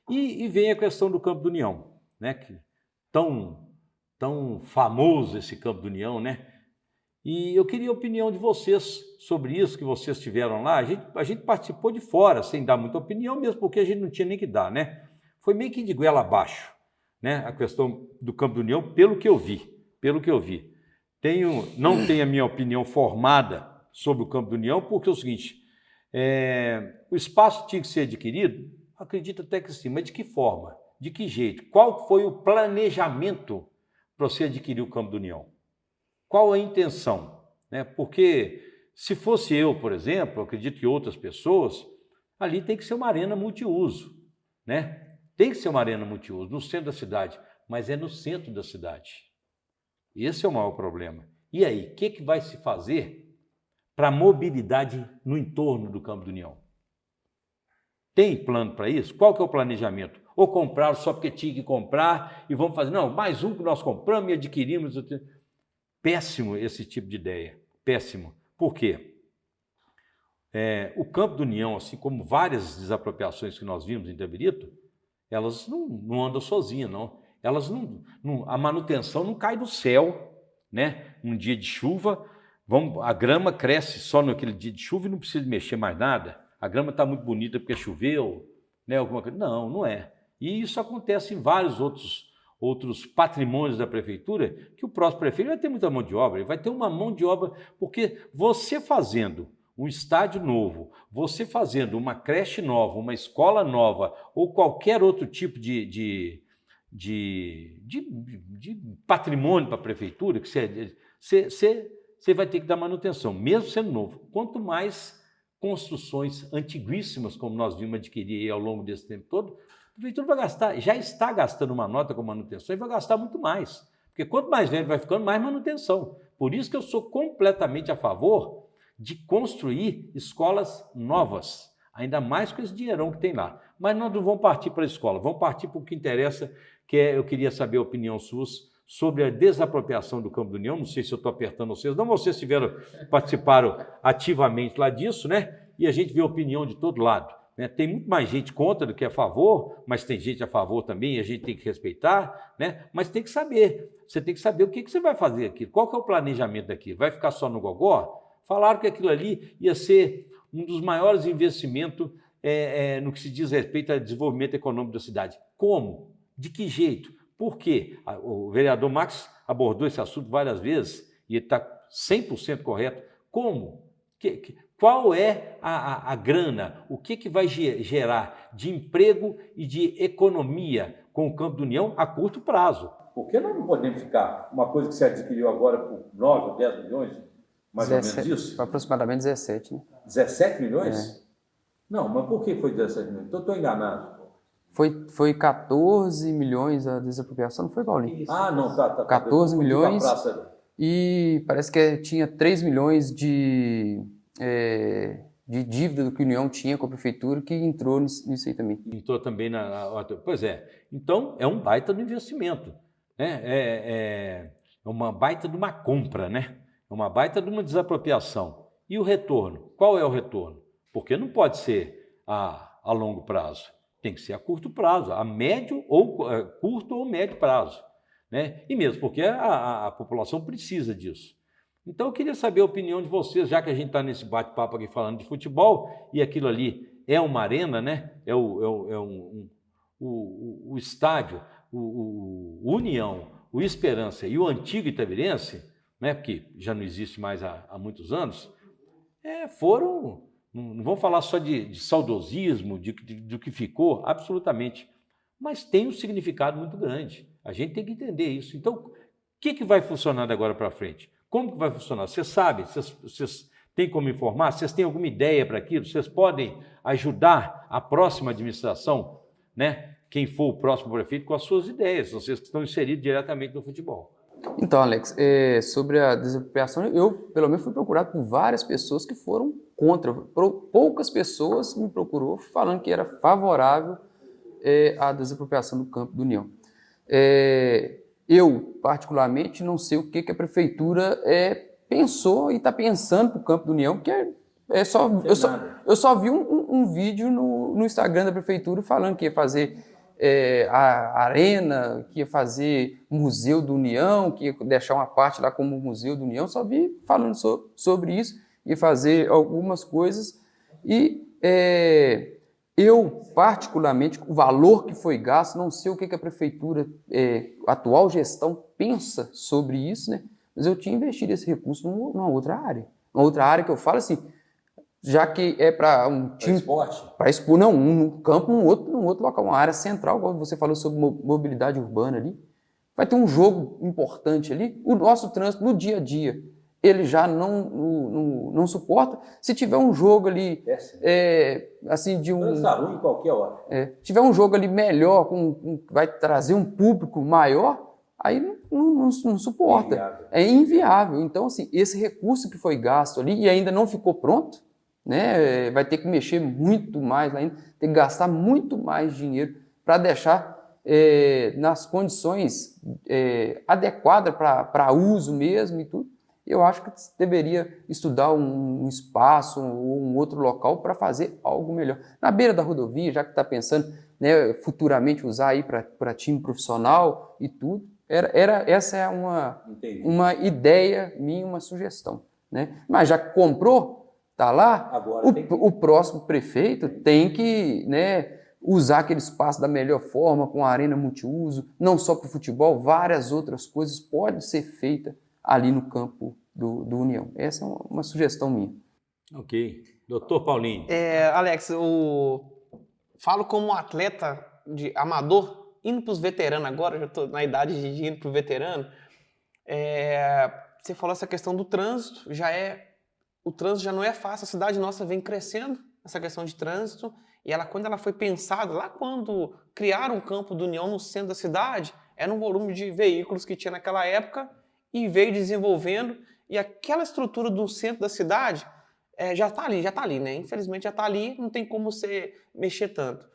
E vem a questão do Campo do União, né? Que tão famoso esse Campo do União, né? E eu queria a opinião de vocês sobre isso, que vocês tiveram lá. A gente participou de fora, sem dar muita opinião, mesmo porque a gente não tinha nem que dar, né? Foi meio que de goela abaixo, né? A questão do Campo do União, pelo que eu vi. Não tenho a minha opinião formada sobre o Campo do União, porque é o seguinte, o espaço tinha que ser adquirido, acredito até que sim, mas de que forma? De que jeito? Qual foi o planejamento para você adquirir o Campo do União? Qual a intenção? Né? Porque se fosse eu, por exemplo, acredito que outras pessoas, ali tem que ser uma arena multiuso, né? Tem que ser uma arena multiuso no centro da cidade, mas é no centro da cidade. Esse é o maior problema. E aí, o que vai se fazer para a mobilidade no entorno do Campo do União? Tem plano para isso? Qual que é o planejamento? Ou compraram só porque tinha que comprar e vamos fazer, não, mais um que nós compramos e adquirimos. Péssimo esse tipo de ideia, péssimo. Por quê? O Campo do União, assim como várias desapropriações que nós vimos em Itabirito, elas não andam sozinhas, não. Elas a manutenção não cai do céu, né? Um dia de chuva, a grama cresce só naquele dia de chuva e não precisa mexer mais nada. A grama está muito bonita porque choveu, né? Alguma coisa. Não, não é. E isso acontece em vários outros patrimônios da prefeitura, que o próximo prefeito vai ter muita mão de obra, ele vai ter uma mão de obra, porque você fazendo um estádio novo, você fazendo uma creche nova, uma escola nova, ou qualquer outro tipo de patrimônio para a prefeitura, que você vai ter que dar manutenção, mesmo sendo novo. Quanto mais construções antiguíssimas, como nós vimos adquirir ao longo desse tempo todo, a prefeitura vai gastar, já está gastando uma nota com manutenção e vai gastar muito mais. Porque quanto mais velho vai ficando, mais manutenção. Por isso que eu sou completamente a favor de construir escolas novas, ainda mais com esse dinheirão que tem lá. Mas nós não vamos partir para a escola, vamos partir para o que interessa, eu queria saber a opinião sua sobre a desapropriação do Campo do União. Não sei se eu estou apertando vocês, não, vocês participaram ativamente lá disso, né? E a gente vê a opinião de todo lado. Né? Tem muito mais gente contra do que a favor, mas tem gente a favor também e a gente tem que respeitar, né? Mas tem que saber, você tem que saber o que você vai fazer aqui, qual que é o planejamento daquilo, vai ficar só no gogó? Falaram que aquilo ali ia ser um dos maiores investimentos no que se diz respeito ao desenvolvimento econômico da cidade. Como? De que jeito? Por quê? O vereador Max abordou esse assunto várias vezes e ele está 100% correto. Como? Qual é a grana? O que vai gerar de emprego e de economia com o Campo do União a curto prazo? Porque nós não podemos ficar uma coisa que se adquiriu agora por 9 ou 10 milhões, mais 17, ou menos isso? Aproximadamente 17, né? 17 milhões? Não, mas por que foi 17 milhões? Estou enganado. Foi 14 milhões a desapropriação, não foi, Paulinho? Isso. Ah, não, tá. 14 milhões e parece que tinha 3 milhões de dívida que a União tinha com a prefeitura, que entrou nisso aí também. Entrou também Pois é. Então, é um baita do investimento. Né? É uma baita de uma compra, né? É uma baita de uma desapropriação. E o retorno? Qual é o retorno? Porque não pode ser a longo prazo. Tem que ser a curto prazo, a médio ou curto ou médio prazo. Né? E mesmo porque a população precisa disso. Então eu queria saber a opinião de vocês, já que a gente está nesse bate-papo aqui falando de futebol, e aquilo ali é uma arena, né? O estádio, o União, o Esperança e o antigo Itabirense, né? Que já não existe mais há muitos anos, foram... Não vamos falar só de saudosismo, do que ficou, absolutamente. Mas tem um significado muito grande. A gente tem que entender isso. Então, o que vai funcionar agora para frente? Como que vai funcionar? Vocês sabem? Vocês têm como informar? Vocês têm alguma ideia para aquilo? Vocês podem ajudar a próxima administração, né? Quem for o próximo prefeito, com as suas ideias, vocês que estão inseridos diretamente no futebol. Então, Alex, sobre a desapropriação, eu, pelo menos, fui procurado por várias pessoas que foram contra. Poucas pessoas me procurou falando que era favorável à desapropriação do Campo do União. Eu, particularmente, não sei o que a prefeitura pensou e está pensando para o Campo do União, porque eu só vi um vídeo no Instagram da prefeitura falando que ia fazer a arena, que ia fazer museu do União, que ia deixar uma parte lá como museu do União, só vi falando sobre isso, ia fazer algumas coisas e eu, particularmente, o valor que foi gasto, não sei o que a prefeitura, a atual gestão pensa sobre isso, né? Mas eu tinha investido esse recurso numa outra área. Uma outra área que eu falo assim, já que é para um time... Para esporte? Não, um campo, num outro local, uma área central, como você falou sobre mobilidade urbana ali. Vai ter um jogo importante ali. O nosso trânsito, no dia a dia, ele já não suporta. Se tiver um jogo ali, assim, de um... Dança ruim em qualquer hora. Tiver um jogo ali melhor, vai trazer um público maior, aí não suporta. É inviável. Então, assim, esse recurso que foi gasto ali e ainda não ficou pronto, né? Vai ter que mexer muito mais ainda, ter que gastar muito mais dinheiro para deixar nas condições adequadas para uso mesmo e tudo. Eu acho que deveria estudar um espaço ou um outro local para fazer algo melhor. Na beira da rodovia, já que está pensando, né, futuramente usar aí para time profissional e tudo, essa é uma ideia minha, uma sugestão, né? Mas já que comprou, está lá, o próximo prefeito tem que, né, usar aquele espaço da melhor forma, com a arena multiuso, não só para o futebol, várias outras coisas podem ser feitas ali no campo do União. Essa é uma sugestão minha. Ok. Doutor Paulinho. Alex, falo como atleta de amador, indo para os veteranos agora, já estou na idade de ir para o veterano. Você falou essa questão do trânsito, o trânsito já não é fácil, a cidade nossa vem crescendo, essa questão de trânsito, e quando ela foi pensada, lá quando criaram o campo do União no centro da cidade, era um volume de veículos que tinha naquela época, e veio desenvolvendo, e aquela estrutura do centro da cidade já está ali, né? Infelizmente já está ali, não tem como você mexer tanto.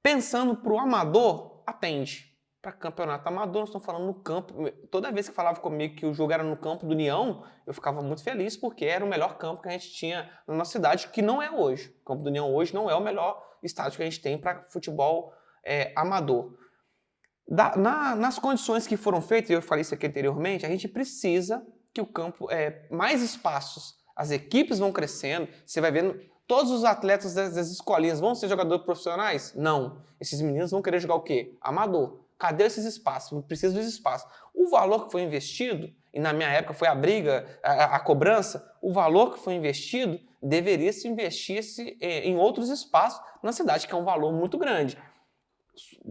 Pensando para o amador, atende. Para campeonato amador, nós estamos falando no campo. Toda vez que falava comigo que o jogo era no campo do União, eu ficava muito feliz, porque era o melhor campo que a gente tinha na nossa cidade, que não é hoje. O campo do União hoje não é o melhor estádio que a gente tem para futebol amador. Nas condições que foram feitas, eu falei isso aqui anteriormente, a gente precisa que o campo, mais espaços, as equipes vão crescendo, você vai vendo, todos os atletas das escolinhas vão ser jogadores profissionais? Não. Esses meninos vão querer jogar o quê? Amador. Cadê esses espaços? Precisa dos espaços. O valor que foi investido, e na minha época foi a briga, a cobrança, o valor que foi investido deveria se investir em outros espaços na cidade, que é um valor muito grande.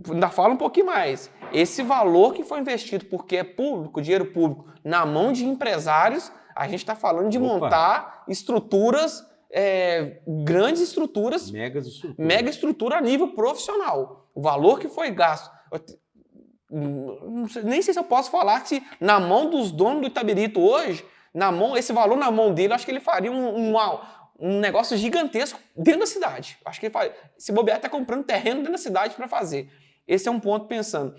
Ainda fala um pouquinho mais. Esse valor que foi investido, porque é público, dinheiro público, na mão de empresários, a gente está falando de montar estruturas, grandes estruturas, mega estrutura a nível profissional. O valor que foi gasto. Nem sei se eu posso falar que na mão dos donos do Itabirito hoje, esse valor na mão dele, acho que ele faria um negócio gigantesco dentro da cidade. Acho que ele se bobear, está comprando terreno dentro da cidade para fazer. Esse é um ponto pensando.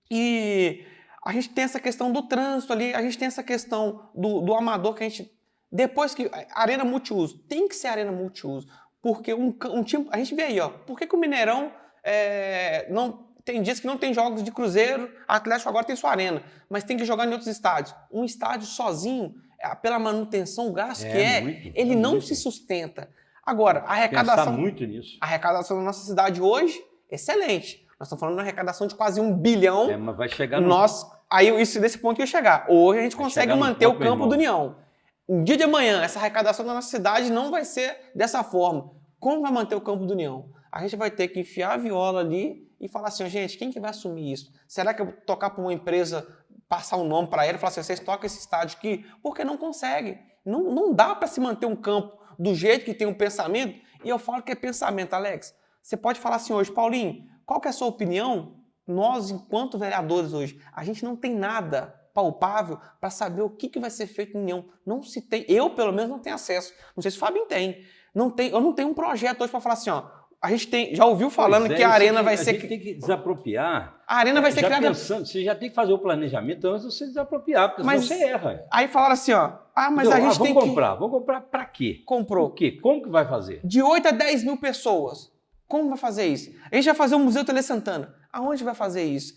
E a gente tem essa questão do trânsito ali, a gente tem essa questão do amador que a gente... Depois que... Arena multiuso. Tem que ser arena multiuso. Porque um time... A gente vê aí, ó. Por que o Mineirão não... Tem dias que não tem jogos de Cruzeiro, Atlético agora tem sua arena, mas tem que jogar em outros estádios. Um estádio sozinho, pela manutenção, o gasto ele não se sustenta. Agora, a arrecadação... Pensar muito nisso. A arrecadação da nossa cidade hoje, excelente. Nós estamos falando de uma arrecadação de quase 1 bilhão. Mas vai chegar desse ponto que eu ia chegar. Hoje a gente consegue manter o campo do União. Um dia de amanhã, essa arrecadação da nossa cidade não vai ser dessa forma. Como vai manter o campo do União? A gente vai ter que enfiar a viola ali e falar assim, gente, quem que vai assumir isso? Será que eu vou tocar para uma empresa, passar um nome para ela e falar assim, vocês tocam esse estádio aqui? Porque não consegue. Não dá para se manter um campo do jeito que tem um pensamento. E eu falo que é pensamento, Alex. Você pode falar assim hoje, Paulinho, qual que é a sua opinião? Nós, enquanto vereadores hoje, a gente não tem nada palpável para saber o que vai ser feito em União. Não se tem. Eu, pelo menos, não tenho acesso. Não sei se o Fabinho tem. Eu não tenho um projeto hoje para falar assim, ó, a gente já ouviu falando que a arena vai ser... A gente tem que desapropriar. A arena vai ser criada... Você já tem que fazer o planejamento antes de você desapropriar, porque senão você erra. Aí falaram assim, ó, mas a gente vamos comprar para quê? Comprou. Por quê? Como que vai fazer? De 8 a 10 mil pessoas. Como vai fazer isso? A gente vai fazer um Museu Tele Santana. Aonde vai fazer isso?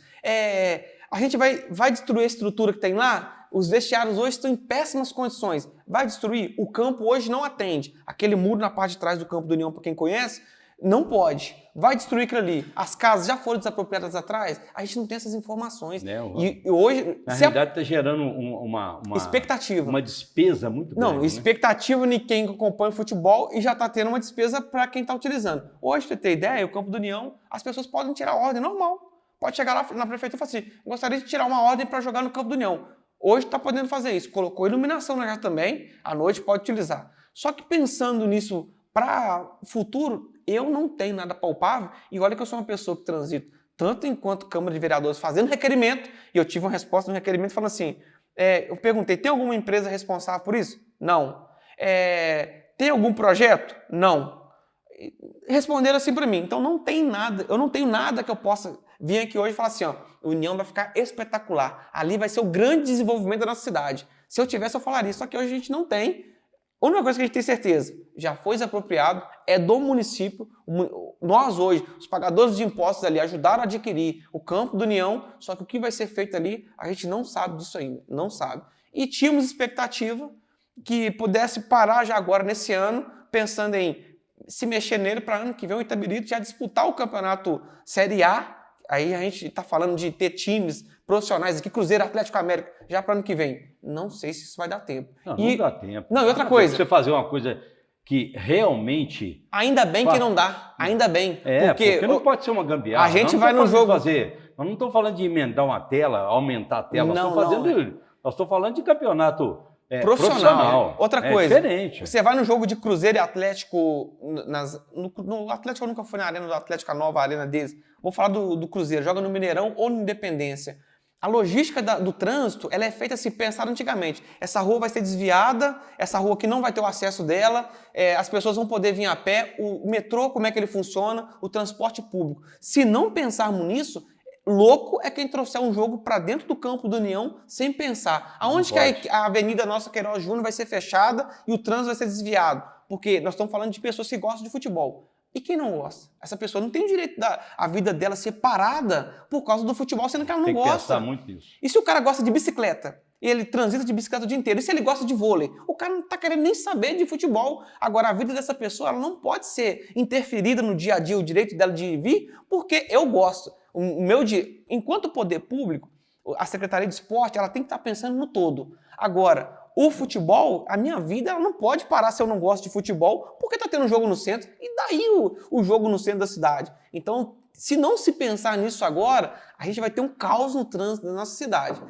A gente vai destruir a estrutura que tem lá? Os vestiários hoje estão em péssimas condições. Vai destruir? O campo hoje não atende. Aquele muro na parte de trás do campo do União, para quem conhece, não pode. Vai destruir aquilo ali. As casas já foram desapropriadas atrás. A gente não tem essas informações. E hoje... Na realidade, está gerando uma expectativa. Uma despesa muito grande. Não, expectativa de quem acompanha o futebol e já está tendo uma despesa para quem está utilizando. Hoje, para você ter ideia, o campo do União, as pessoas podem tirar a ordem normal. Pode chegar lá na prefeitura e falar assim, gostaria de tirar uma ordem para jogar no campo do União. Hoje está podendo fazer isso. Colocou iluminação lá já também, à noite pode utilizar. Só que pensando nisso para o futuro, eu não tenho nada palpável. E olha que eu sou uma pessoa que transito tanto enquanto Câmara de Vereadores fazendo requerimento, e eu tive uma resposta no requerimento falando assim, eu perguntei, tem alguma empresa responsável por isso? Não. Tem algum projeto? Não. Responderam assim para mim, então não tem nada, eu não tenho nada que eu possa vir aqui hoje e falar assim, ó, a União vai ficar espetacular, ali vai ser o grande desenvolvimento da nossa cidade. Se eu tivesse, eu falaria, só que hoje a gente não tem. A única coisa que a gente tem certeza, já foi desapropriado, é do município. Nós hoje, os pagadores de impostos ali, ajudaram a adquirir o campo do União, só que o que vai ser feito ali, a gente não sabe disso ainda, não sabe. E tínhamos expectativa que pudesse parar já agora, nesse ano, pensando em se mexer nele para ano que vem o Itabirito já disputar o campeonato Série A. Aí a gente está falando de ter times profissionais aqui, Cruzeiro, Atlético América, já para ano que vem. Não sei se isso vai dar tempo. Não dá tempo. Não, e outra coisa. Você fazer uma coisa que realmente... Ainda bem que não dá. Ainda bem. Porque não pode ser uma gambiarra. A gente vai no jogo... Nós não estamos falando de emendar uma tela, aumentar a tela. Nós estamos falando de campeonato... profissional. Outra coisa, diferente. Você vai no jogo de Cruzeiro e Atlético, no Atlético eu nunca fui na arena do Atlético, a nova arena deles, vou falar do Cruzeiro, joga no Mineirão ou no Independência. A logística do trânsito, ela é feita assim, pensada antigamente. Essa rua vai ser desviada, essa rua aqui não vai ter o acesso dela, as pessoas vão poder vir a pé, o metrô, como é que ele funciona, o transporte público. Se não pensarmos nisso, louco é quem trouxer um jogo para dentro do campo do União sem pensar. Aonde que a Avenida Nossa Queiroz Júnior vai ser fechada e o trânsito vai ser desviado? Porque nós estamos falando de pessoas que gostam de futebol. E quem não gosta? Essa pessoa não tem o direito da vida dela ser parada por causa do futebol, sendo que ela não gosta. Tem que pensar muito nisso. E se o cara gosta de bicicleta? E ele transita de bicicleta o dia inteiro. E se ele gosta de vôlei? O cara não está querendo nem saber de futebol. Agora, a vida dessa pessoa ela não pode ser interferida no dia a dia, o direito dela de vir, porque eu gosto. Enquanto poder público, a Secretaria de Esporte ela tem que estar pensando no todo. Agora, o futebol, a minha vida, ela não pode parar se eu não gosto de futebol, porque está tendo um jogo no centro, e daí o jogo no centro da cidade. Então, se não se pensar nisso agora, a gente vai ter um caos no trânsito da nossa cidade.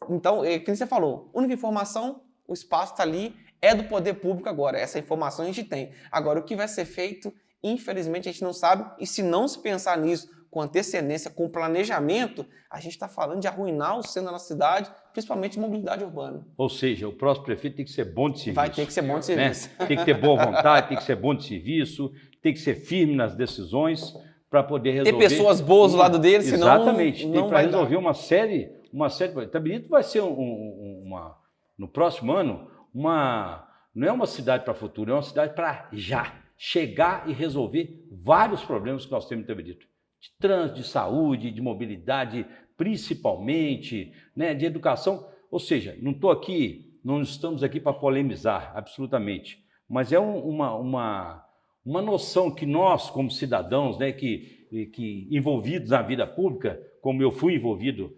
Então, como você falou, única informação, o espaço está ali, é do poder público agora. Essa informação a gente tem. Agora, o que vai ser feito, infelizmente, a gente não sabe, e se não se pensar nisso com antecedência, com planejamento, a gente está falando de arruinar o centro da nossa cidade, principalmente mobilidade urbana. Ou seja, o próximo prefeito tem que ser bom de serviço. Vai ter que ser bom de serviço. Né? Tem que ter boa vontade, tem que ser bom de serviço, tem que ser firme nas decisões para poder resolver... Ter pessoas boas do lado dele, senão... Exatamente, tem para resolver uma série... Itabirito vai ser no próximo ano, não é uma cidade para futuro, é uma cidade para já chegar e resolver vários problemas que nós temos em Itabirito. De trânsito, de saúde, de mobilidade, principalmente, né, de educação. Ou seja, não estamos aqui para polemizar, absolutamente, mas é uma noção que nós, como cidadãos, né, que envolvidos na vida pública, como eu fui envolvido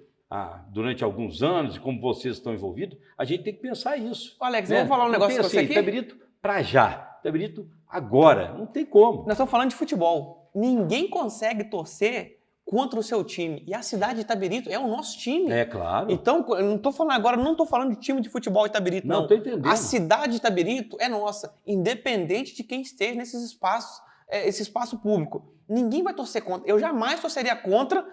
durante alguns anos e como vocês estão envolvidos, a gente tem que pensar isso. Alex, eu vou falar um negócio para você aqui. Itabirito para já, Itabirito agora, não tem como. Nós estamos falando de futebol. Ninguém consegue torcer contra o seu time. E a cidade de Itabirito é o nosso time. É claro. Então, eu não estou falando agora, não estou falando de time de futebol Itabirito, não. Não, estou entendendo. A cidade de Itabirito é nossa, independente de quem esteja nesses espaços, esse espaço público. Ninguém vai torcer contra. Eu jamais torceria contra...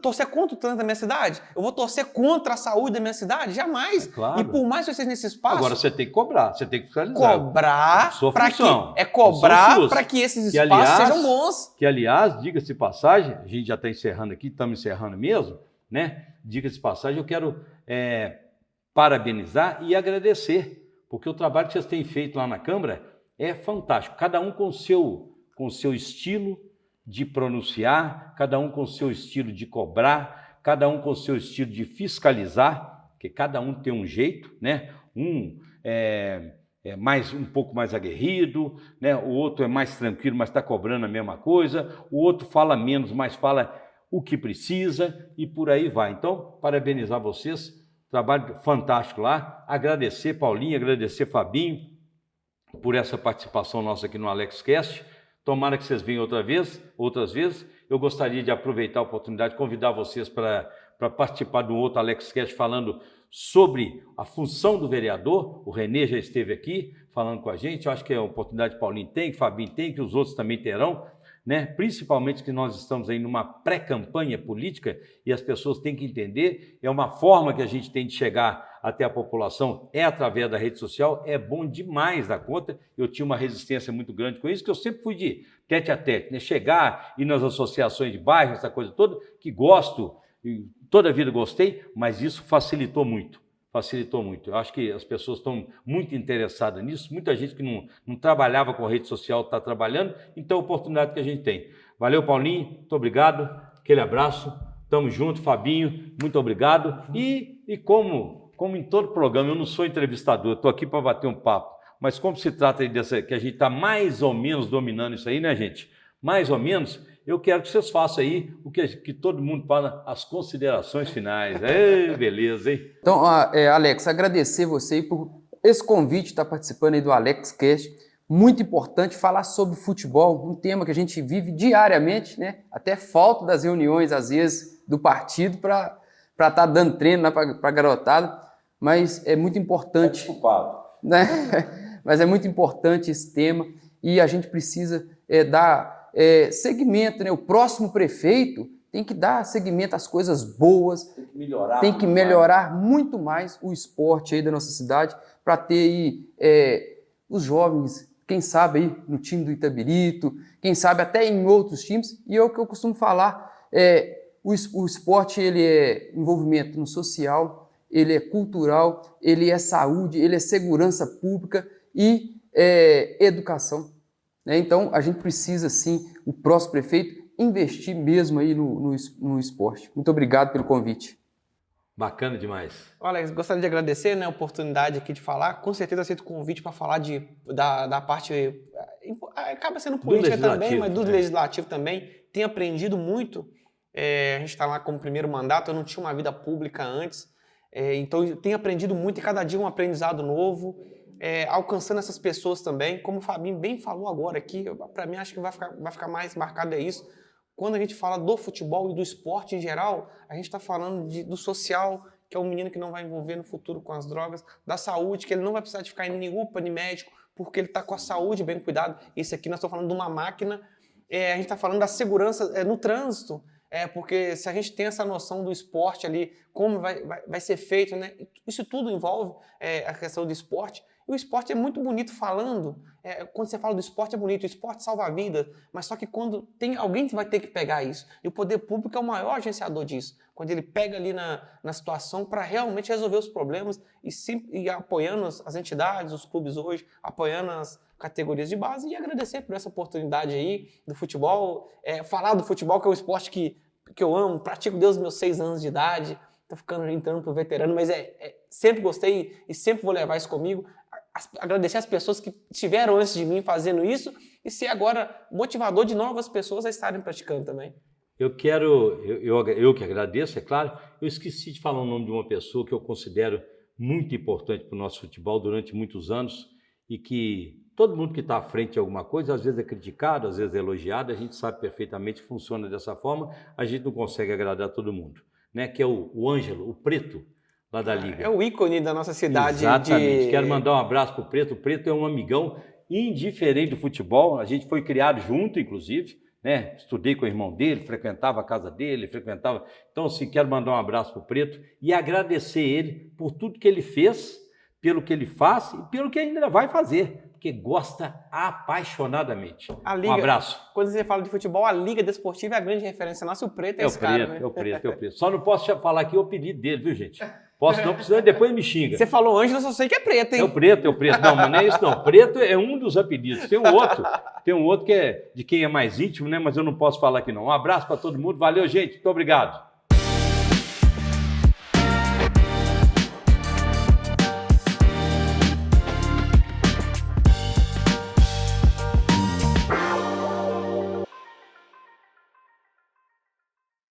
torcer contra o trânsito da minha cidade? Eu vou torcer contra a saúde da minha cidade? Jamais. Claro. E por mais que eu esteja nesse espaço... Agora você tem que cobrar, você tem que fiscalizar. Cobrar para que esses espaços sejam bons. Que, aliás, diga-se de passagem, a gente já está encerrando aqui, estamos encerrando mesmo, né? Diga-se de passagem, eu quero parabenizar e agradecer, porque o trabalho que vocês têm feito lá na Câmara é fantástico. Cada um com o seu com o seu estilo de pronunciar, cada um com o seu estilo de cobrar, cada um com o seu estilo de fiscalizar, porque cada um tem um jeito, né? Um um pouco mais aguerrido, né? O outro é mais tranquilo, mas está cobrando a mesma coisa, o outro fala menos, mas fala o que precisa e por aí vai. Então, parabenizar vocês, trabalho fantástico lá, agradecer Paulinho, agradecer Fabinho por essa participação nossa aqui no AlexCast. Tomara que vocês venham outras vezes. Eu gostaria de aproveitar a oportunidade de convidar vocês para participar de um outro AlexCast falando sobre a função do vereador. O Renê já esteve aqui falando com a gente. Eu acho que é a oportunidade que Paulinho tem, que Fabinho tem, que os outros também terão, né? Principalmente que nós estamos aí numa pré-campanha política e as pessoas têm que entender, é uma forma que a gente tem de chegar até a população, é através da rede social, é bom demais da conta. Eu tinha uma resistência muito grande com isso, que eu sempre fui de tete a tete, né? Chegar, ir nas associações de bairro, essa coisa toda, que gosto, toda a vida gostei, mas isso facilitou muito. Eu acho que as pessoas estão muito interessadas nisso, muita gente que não trabalhava com a rede social está trabalhando, então é a oportunidade que a gente tem. Valeu, Paulinho, muito obrigado, aquele abraço, tamo junto, Fabinho, muito obrigado. E como em todo programa, eu não sou entrevistador, estou aqui para bater um papo, mas como se trata aí que a gente está mais ou menos dominando isso aí, né, gente? Mais ou menos, eu quero que vocês façam aí o que todo mundo fala, as considerações finais. Beleza, hein? Então, Alex, agradecer você por esse convite, estar participando aí do AlexCast. Muito importante falar sobre futebol, um tema que a gente vive diariamente, né? Até falta das reuniões, às vezes, do partido para estar dando treino para a garotada, mas é muito importante. Desculpado. Né? Mas é muito importante esse tema e a gente precisa dar segmento, né? O próximo prefeito tem que dar segmento às coisas boas, tem que melhorar muito mais o esporte aí da nossa cidade para ter aí os jovens, quem sabe aí no time do Itabirito, quem sabe até em outros times. E é o que eu costumo falar, o esporte ele é envolvimento no social, ele é cultural, ele é saúde, ele é segurança pública e educação. Então, a gente precisa, sim, o próximo prefeito, investir mesmo aí no esporte. Muito obrigado pelo convite. Bacana demais. Alex, gostaria de agradecer, né, a oportunidade aqui de falar. Com certeza aceito o convite para falar da parte... acaba sendo política também, mas do legislativo também. Tenho aprendido muito. A gente está lá como primeiro mandato, eu não tinha uma vida pública antes. Então, eu tenho aprendido muito e cada dia um aprendizado novo. Alcançando essas pessoas também, como o Fabinho bem falou agora aqui, para mim acho que vai ficar mais marcado isso. Quando a gente fala do futebol e do esporte em geral, a gente está falando do social, que é um menino que não vai envolver no futuro com as drogas, da saúde, que ele não vai precisar de ficar indo em UPA, nem médico, porque ele está com a saúde bem cuidado. Isso aqui nós estamos falando de uma máquina, a gente está falando da segurança no trânsito, porque se a gente tem essa noção do esporte ali, como vai ser feito, né? Isso tudo envolve a questão do esporte. E o esporte é muito bonito falando, quando você fala do esporte é bonito, o esporte salva a vida, mas só que quando tem alguém que vai ter que pegar isso, e o poder público é o maior agenciador disso, quando ele pega ali na situação para realmente resolver os problemas e apoiando as entidades, os clubes hoje, apoiando as categorias de base e agradecer por essa oportunidade aí do futebol, falar do futebol que é um esporte que eu amo, pratico desde os meus 6 anos de idade, tô entrando pro veterano, mas sempre gostei e sempre vou levar isso comigo. Agradecer as pessoas que estiveram antes de mim fazendo isso e ser agora motivador de novas pessoas a estarem praticando também. Eu que agradeço, é claro. Eu esqueci de falar o nome de uma pessoa que eu considero muito importante para o nosso futebol durante muitos anos e que todo mundo que está à frente de alguma coisa, às vezes é criticado, às vezes é elogiado, a gente sabe perfeitamente que funciona dessa forma, a gente não consegue agradar todo mundo, né? Que é o Ângelo, o Preto, lá da Liga. É o ícone da nossa cidade. Exatamente. Quero mandar um abraço para o Preto. O Preto é um amigão indiferente do futebol. A gente foi criado junto, inclusive, né? Estudei com o irmão dele, frequentava a casa dele, Então, assim, quero mandar um abraço para o Preto e agradecer ele por tudo que ele fez, pelo que ele faz e pelo que ele ainda vai fazer, porque gosta apaixonadamente. Liga, um abraço. Quando você fala de futebol, a Liga Desportiva é a grande referência nossa. O Preto é esse cara, né? É o Preto. Só não posso falar aqui o apelido dele, viu, gente? Posso não, precisa, depois me xinga. Você falou Ângelo, só sei que é preto, hein? É o preto. Não, mas não é isso não. Preto é um dos apelidos. Tem um outro que é de quem é mais íntimo, né? Mas eu não posso falar aqui não. Um abraço para todo mundo. Valeu, gente. Muito obrigado.